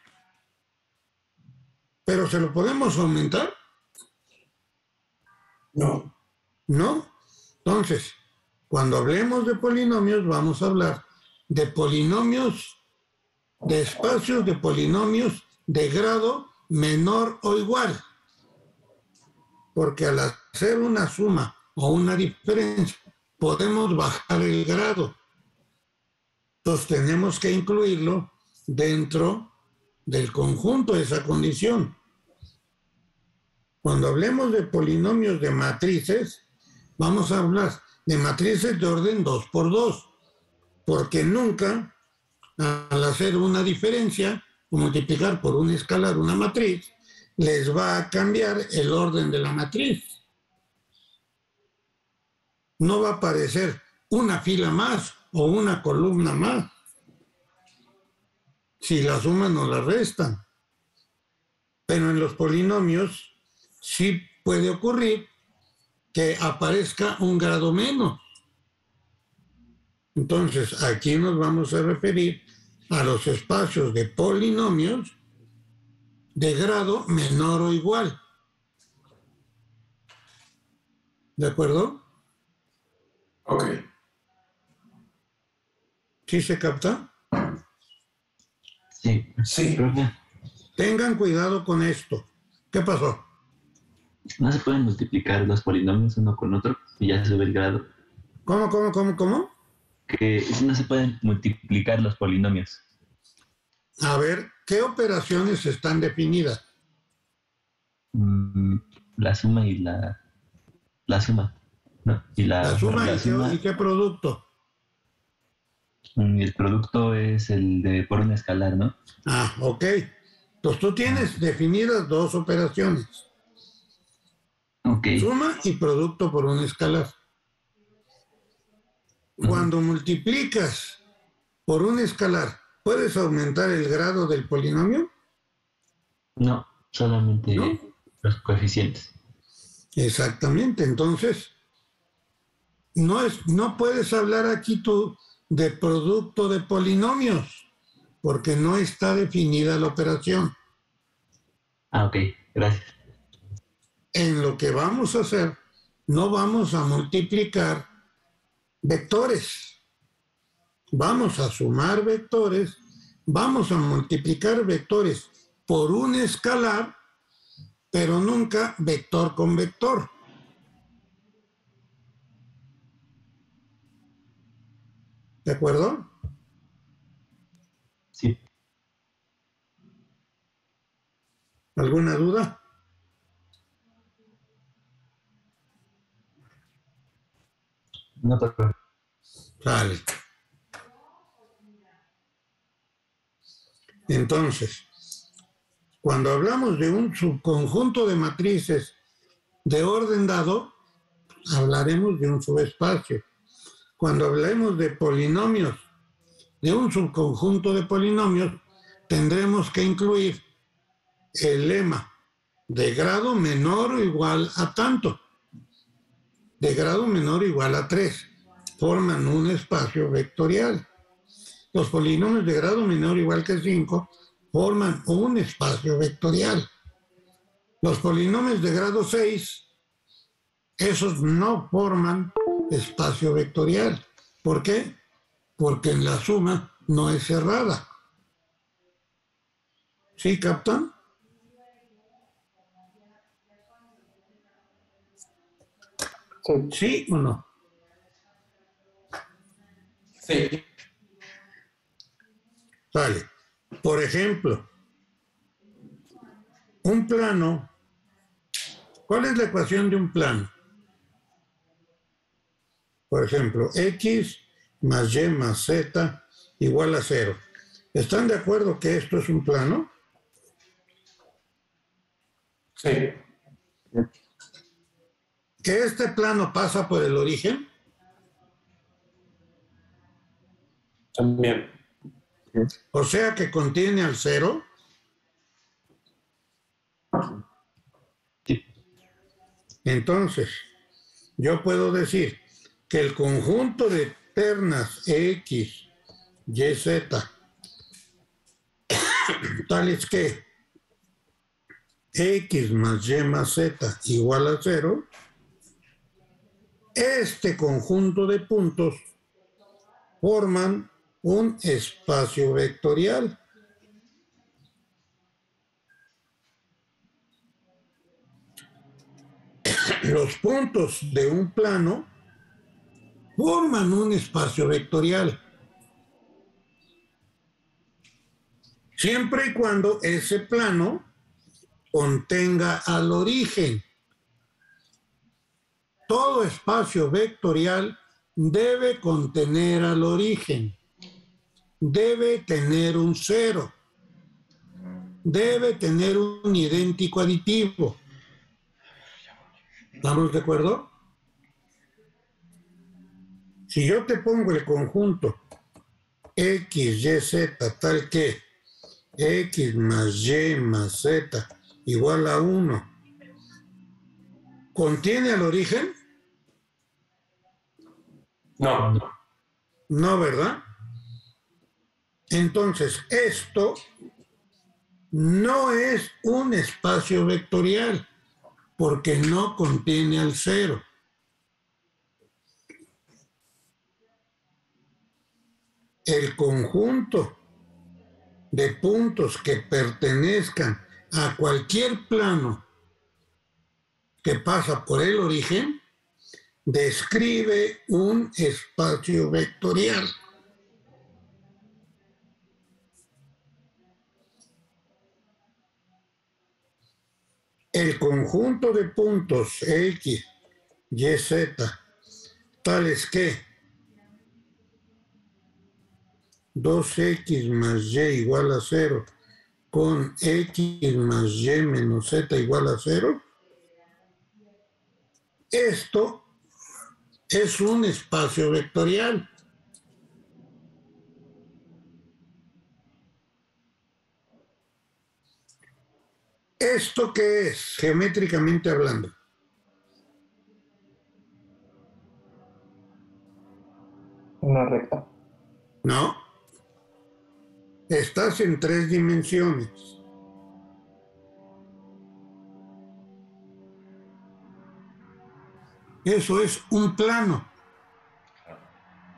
pero ¿se lo podemos aumentar? No. No. Entonces, cuando hablemos de polinomios, vamos a hablar de polinomios, de espacios de polinomios de grado menor o igual. Porque al hacer una suma o una diferencia, podemos bajar el grado. Entonces tenemos que incluirlo dentro del conjunto de esa condición. Cuando hablemos de polinomios de matrices, vamos a hablar de matrices de orden 2 por 2, porque nunca al hacer una diferencia o multiplicar por un escalar una matriz, les va a cambiar el orden de la matriz. No va a aparecer una fila más o una columna más. si la suman o la restan. Pero en los polinomios sí puede ocurrir que aparezca un grado menos. Entonces, aquí nos vamos a referir a los espacios de polinomios de grado menor o igual. ¿De acuerdo? Ok. ¿Sí se capta? Sí. Sí. Profe, Tengan cuidado con esto. ¿Qué pasó? ¿no se pueden multiplicar los polinomios uno con otro y ya sube el grado? ¿Cómo? Que no se pueden multiplicar los polinomios. A ver, ¿qué operaciones están definidas? La suma y la suma. No, y La suma, la suma. ¿y qué producto? El producto es el de por un escalar, ¿no? Ah, ok. Entonces tú tienes definidas dos operaciones. Ok. Suma y producto por un escalar. Cuando multiplicas por un escalar, ¿puedes aumentar el grado del polinomio? No, solamente ¿No? los coeficientes. Exactamente. Entonces, no puedes hablar aquí tú de producto de polinomios, porque no está definida la operación. Ah, ok, gracias. En lo que vamos a hacer, no vamos a multiplicar vectores. Vamos a sumar vectores, vamos a multiplicar vectores por un escalar, pero nunca vector con vector. ¿De acuerdo? Sí, ¿Alguna duda? no, pero Vale. Entonces, cuando hablamos de un subconjunto de matrices de orden dado, hablaremos de un subespacio. Cuando hablemos de polinomios, de un subconjunto de polinomios, tendremos que incluir el lema de grado menor o igual a tanto, de grado menor o igual a 3, forman un espacio vectorial. Los polinomios de grado menor o igual que 5 forman un espacio vectorial. Los polinomios de grado 6, esos no forman espacio vectorial. ¿Por qué? Porque en la suma no es cerrada. ¿Sí captan? Sí. ¿Sí o no? Sí. Vale. Por ejemplo, un plano. ¿Cuál es la ecuación de un plano? Por ejemplo, x más y más z igual a 0. ¿Están de acuerdo que esto es un plano? Sí. ¿Que este plano pasa por el origen? También. O sea que contiene al 0. sí. Entonces, yo puedo decir que el conjunto de ternas x, y, z, tales que x más y más z igual a 0, este conjunto de puntos forman un espacio vectorial. Los puntos de un plano forman un espacio vectorial, siempre y cuando ese plano contenga al origen. Todo espacio vectorial debe contener al origen, debe tener un 0, debe tener un idéntico aditivo. ¿Estamos de acuerdo? Si yo te pongo el conjunto x, y, z tal que X más Y más Z igual a 1, ¿contiene al origen? No. No, ¿verdad? Entonces, esto no es un espacio vectorial porque no contiene al cero. El conjunto de puntos que pertenezcan a cualquier plano que pasa por el origen describe un espacio vectorial. El conjunto de puntos X, Y, Z, tales que 2X más Y igual a 0 con X más Y menos Z igual a 0, esto es un espacio vectorial. ¿Esto qué es, geométricamente hablando? Una recta. No. Estás en 3 dimensiones. Eso es un plano.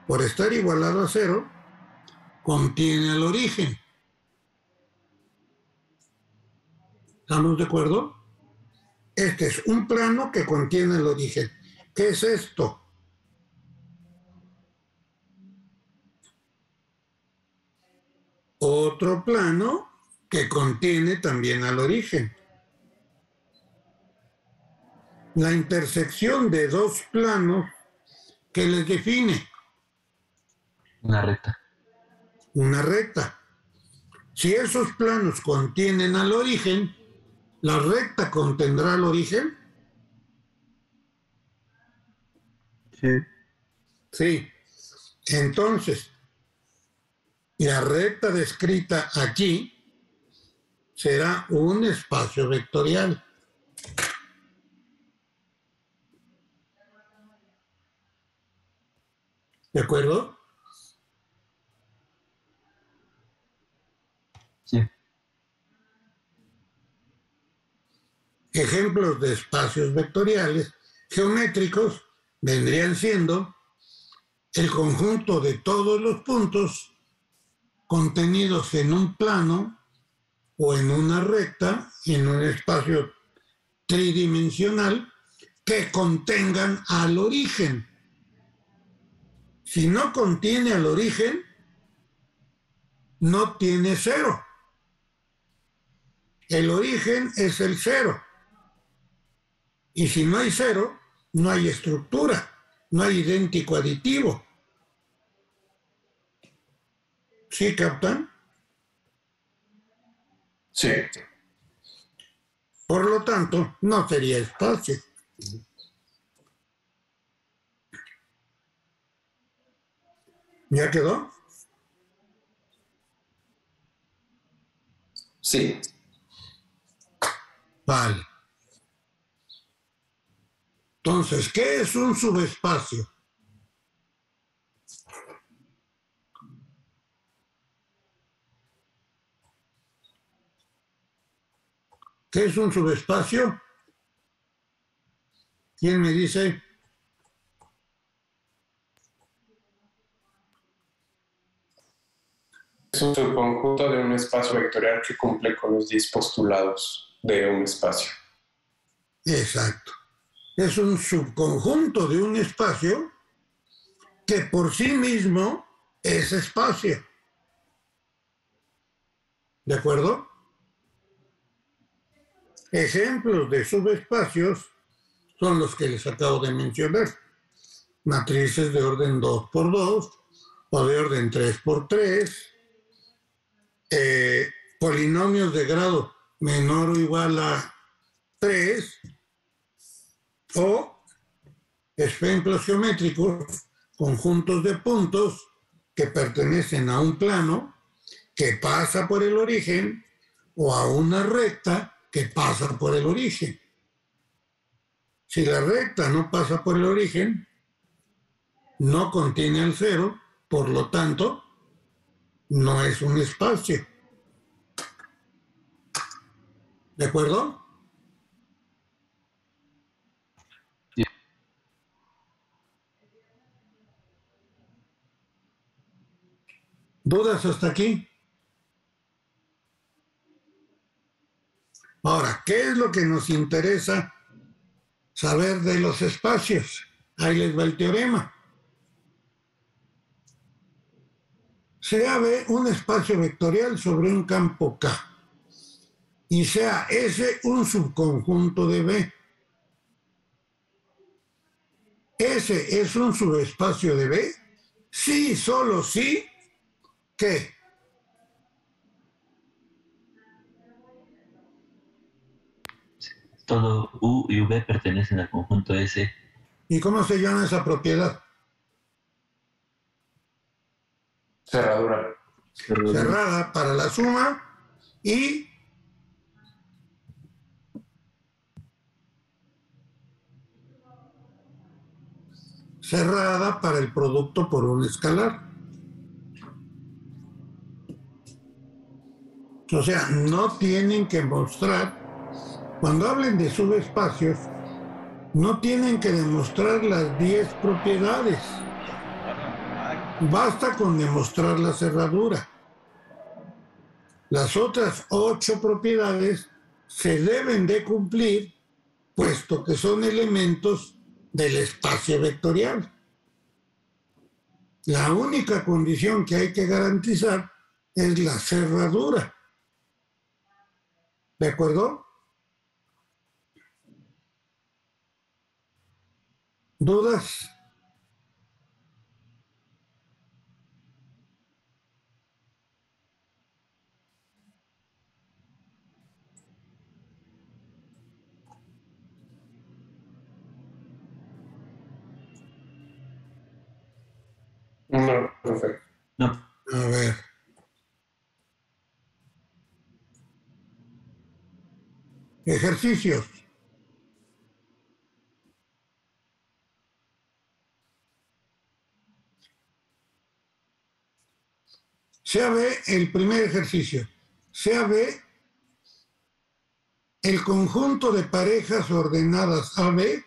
Por estar igualado a 0, contiene el origen. ¿Estamos de acuerdo? Este es un plano que contiene el origen. ¿Qué es esto? Otro plano que contiene también al origen. La intersección de dos planos que les define Una recta. una recta. Si esos planos contienen al origen, ¿la recta contendrá al origen? Sí. Sí. Entonces, la recta descrita aquí será un espacio vectorial. ¿De acuerdo? Sí. Ejemplos de espacios vectoriales geométricos vendrían siendo el conjunto de todos los puntos contenidos en un plano o en una recta, en un espacio tridimensional, que contengan al origen. Si no contiene al origen, no tiene cero. El origen es el cero. Y si no hay cero, no hay estructura, no hay idéntico aditivo. ¿Sí captan? Sí. Por lo tanto, no sería espacio. ¿Ya quedó? Sí. Vale. Entonces, ¿qué es un subespacio? ¿Qué es un subespacio? ¿Quién me dice? Es un subconjunto de un espacio vectorial que cumple con los 10 postulados de un espacio. Exacto. Es un subconjunto de un espacio que por sí mismo es espacio. ¿De acuerdo? Ejemplos de subespacios son los que les acabo de mencionar. Matrices de orden 2 por 2 o de orden 3 por 3, polinomios de grado menor o igual a 3, o ejemplos geométricos, conjuntos de puntos que pertenecen a un plano que pasa por el origen o a una recta que pasa por el origen. Si la recta no pasa por el origen, no contiene el cero, por lo tanto, no es un espacio. ¿De acuerdo? Sí. ¿Dudas hasta aquí? Ahora, ¿qué es lo que nos interesa saber de los espacios? Ahí les va el teorema. Sea B un espacio vectorial sobre un campo K y sea S un subconjunto de B. S es un subespacio de B, sí, solo sí, ¿qué? Todo U y V pertenecen al conjunto S. ¿Y cómo se llama esa propiedad? Cerradura. Cerrada para la suma y cerrada para el producto por un escalar. O sea, no tienen que mostrar, cuando hablen de subespacios, no tienen que demostrar las 10 propiedades. Basta con demostrar la cerradura. Las otras 8 propiedades se deben de cumplir, puesto que son elementos del espacio vectorial. La única condición que hay que garantizar es la cerradura. ¿De acuerdo? ¿Dudas? No, perfecto. No, A ver. Ejercicios. Sea B el primer ejercicio. Sea B el conjunto de parejas ordenadas AB,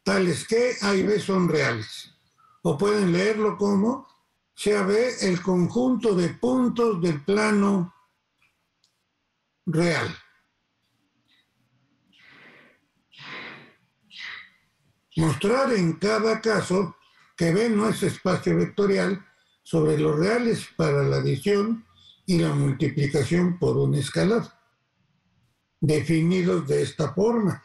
tales que A y B son reales. O pueden leerlo como sea B el conjunto de puntos del plano real. Mostrar en cada caso que B no es espacio vectorial sobre los reales para la adición y la multiplicación por un escalar, definidos de esta forma.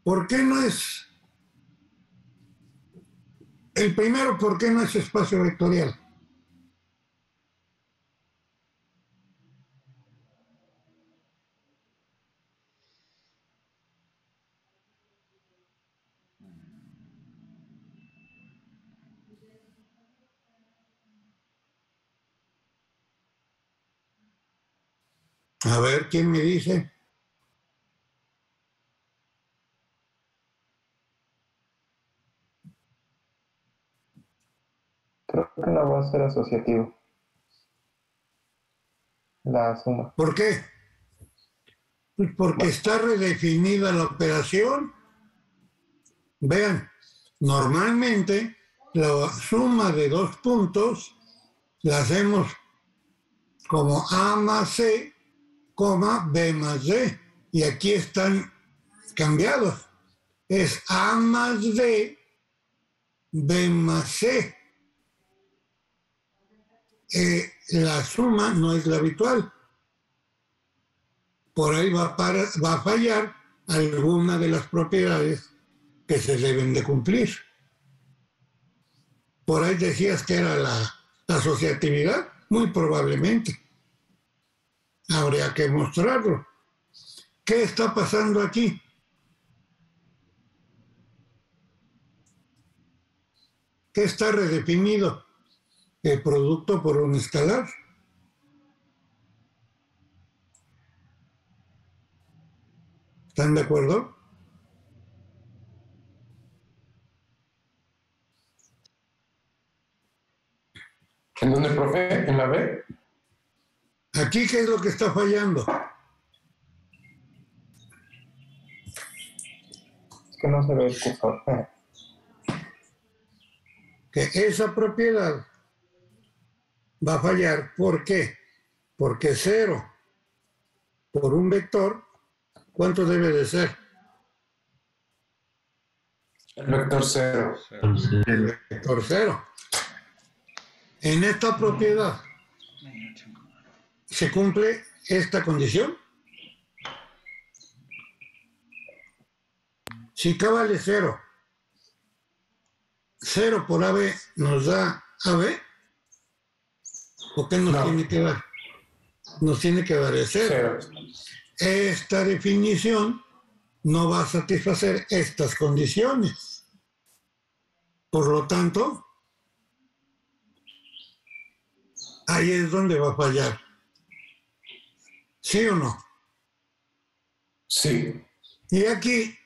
¿Por qué no es? El primero, ¿por qué no es espacio vectorial? A ver, ¿quién me dice? Creo que no va a ser asociativo. La suma. ¿Por qué? Pues porque está redefinida la operación. Vean, normalmente la suma de 2 puntos la hacemos como A más C, B más D. Y aquí están cambiados. Es A más D, B más C. La suma no es la habitual. Por ahí va a fallar alguna de las propiedades que se deben de cumplir. Por ahí decías que era la asociatividad, muy probablemente. Habría que mostrarlo. ¿Qué está pasando aquí? ¿Qué está redefinido? El producto por un escalar. ¿Están de acuerdo? ¿En dónde, profe? ¿En la B? Aquí, ¿qué es lo que está fallando? Es que no se ve el cursor. Que esa propiedad va a fallar. ¿Por qué? Porque 0 por un vector, ¿cuánto debe de ser? El vector 0. Entonces, El vector 0. En esta propiedad se cumple esta condición. Si K vale 0, 0 por AB nos da AB, ¿o qué nos No. tiene que dar? Nos tiene que dar el 0. 0. Esta definición no va a satisfacer estas condiciones. Por lo tanto, ahí es donde va a fallar. ¿Sí o no? Sí. Y aquí,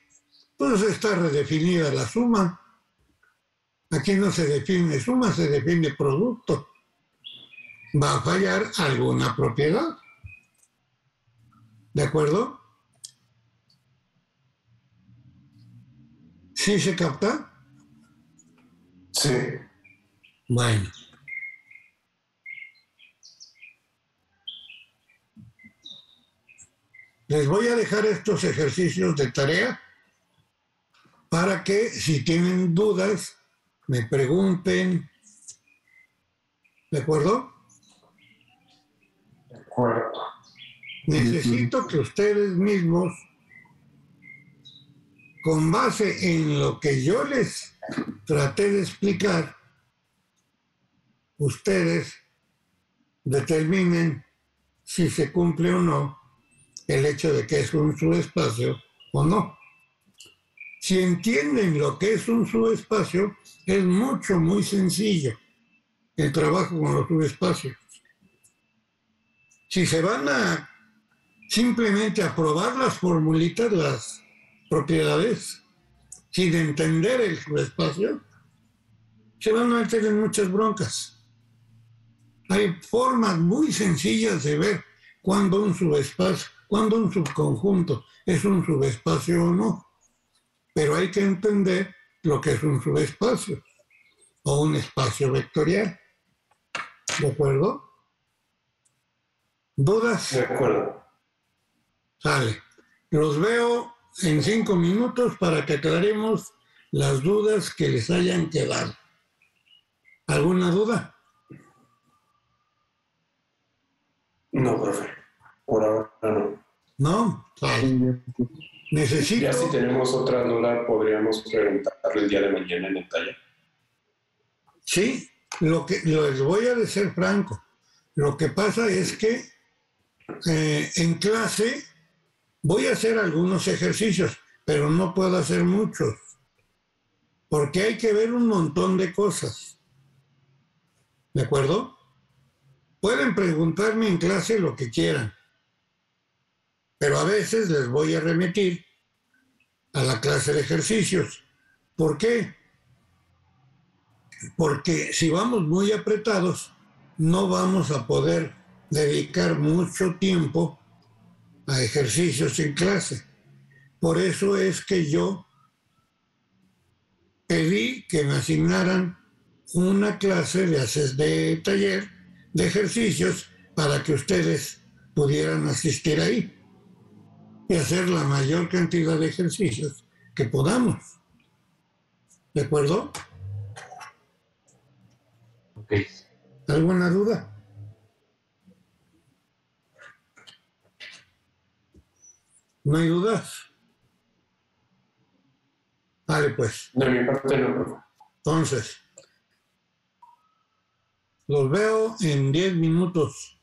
pues está redefinida la suma. Aquí no se define suma, se define producto. Va a fallar alguna propiedad. ¿De acuerdo? ¿Sí se capta? Sí. Bueno. Les voy a dejar estos ejercicios de tarea para que si tienen dudas me pregunten. ¿De acuerdo? De acuerdo. Necesito que ustedes mismos, con base en lo que yo les traté de explicar, ustedes determinen si se cumple o no el hecho de que es un subespacio o no. Si entienden lo que es un subespacio, es muy sencillo el trabajo con los subespacios. Si se van a simplemente a probar las formulitas, las propiedades, sin entender el subespacio, se van a meter en muchas broncas. Hay formas muy sencillas de ver cuándo un subespacio, cuándo un subconjunto es un subespacio o no. Pero hay que entender lo que es un subespacio o un espacio vectorial. ¿De acuerdo? ¿Dudas? De acuerdo. Sale. Los veo en 5 minutos para que aclaremos las dudas que les hayan quedado. ¿Alguna duda? No, profe. Por ahora no. ¿No? Sale. Necesito... Ya si tenemos otra duda, podríamos preguntarle el día de mañana en el taller. Sí, les voy a decir franco. Lo que pasa es que en clase voy a hacer algunos ejercicios, pero no puedo hacer muchos, porque hay que ver un montón de cosas. ¿De acuerdo? Pueden preguntarme en clase lo que quieran, pero a veces les voy a remitir a la clase de ejercicios. ¿Por qué? Porque si vamos muy apretados, no vamos a poder dedicar mucho tiempo a ejercicios en clase. Por eso es que yo pedí que me asignaran una clase de taller de ejercicios para que ustedes pudieran asistir ahí y hacer la mayor cantidad de ejercicios que podamos. ¿De acuerdo? ok. ¿Alguna duda? ¿No hay dudas? Vale, pues. De mi parte no, profe. Entonces, los veo en 10 minutos,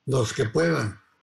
los que puedan.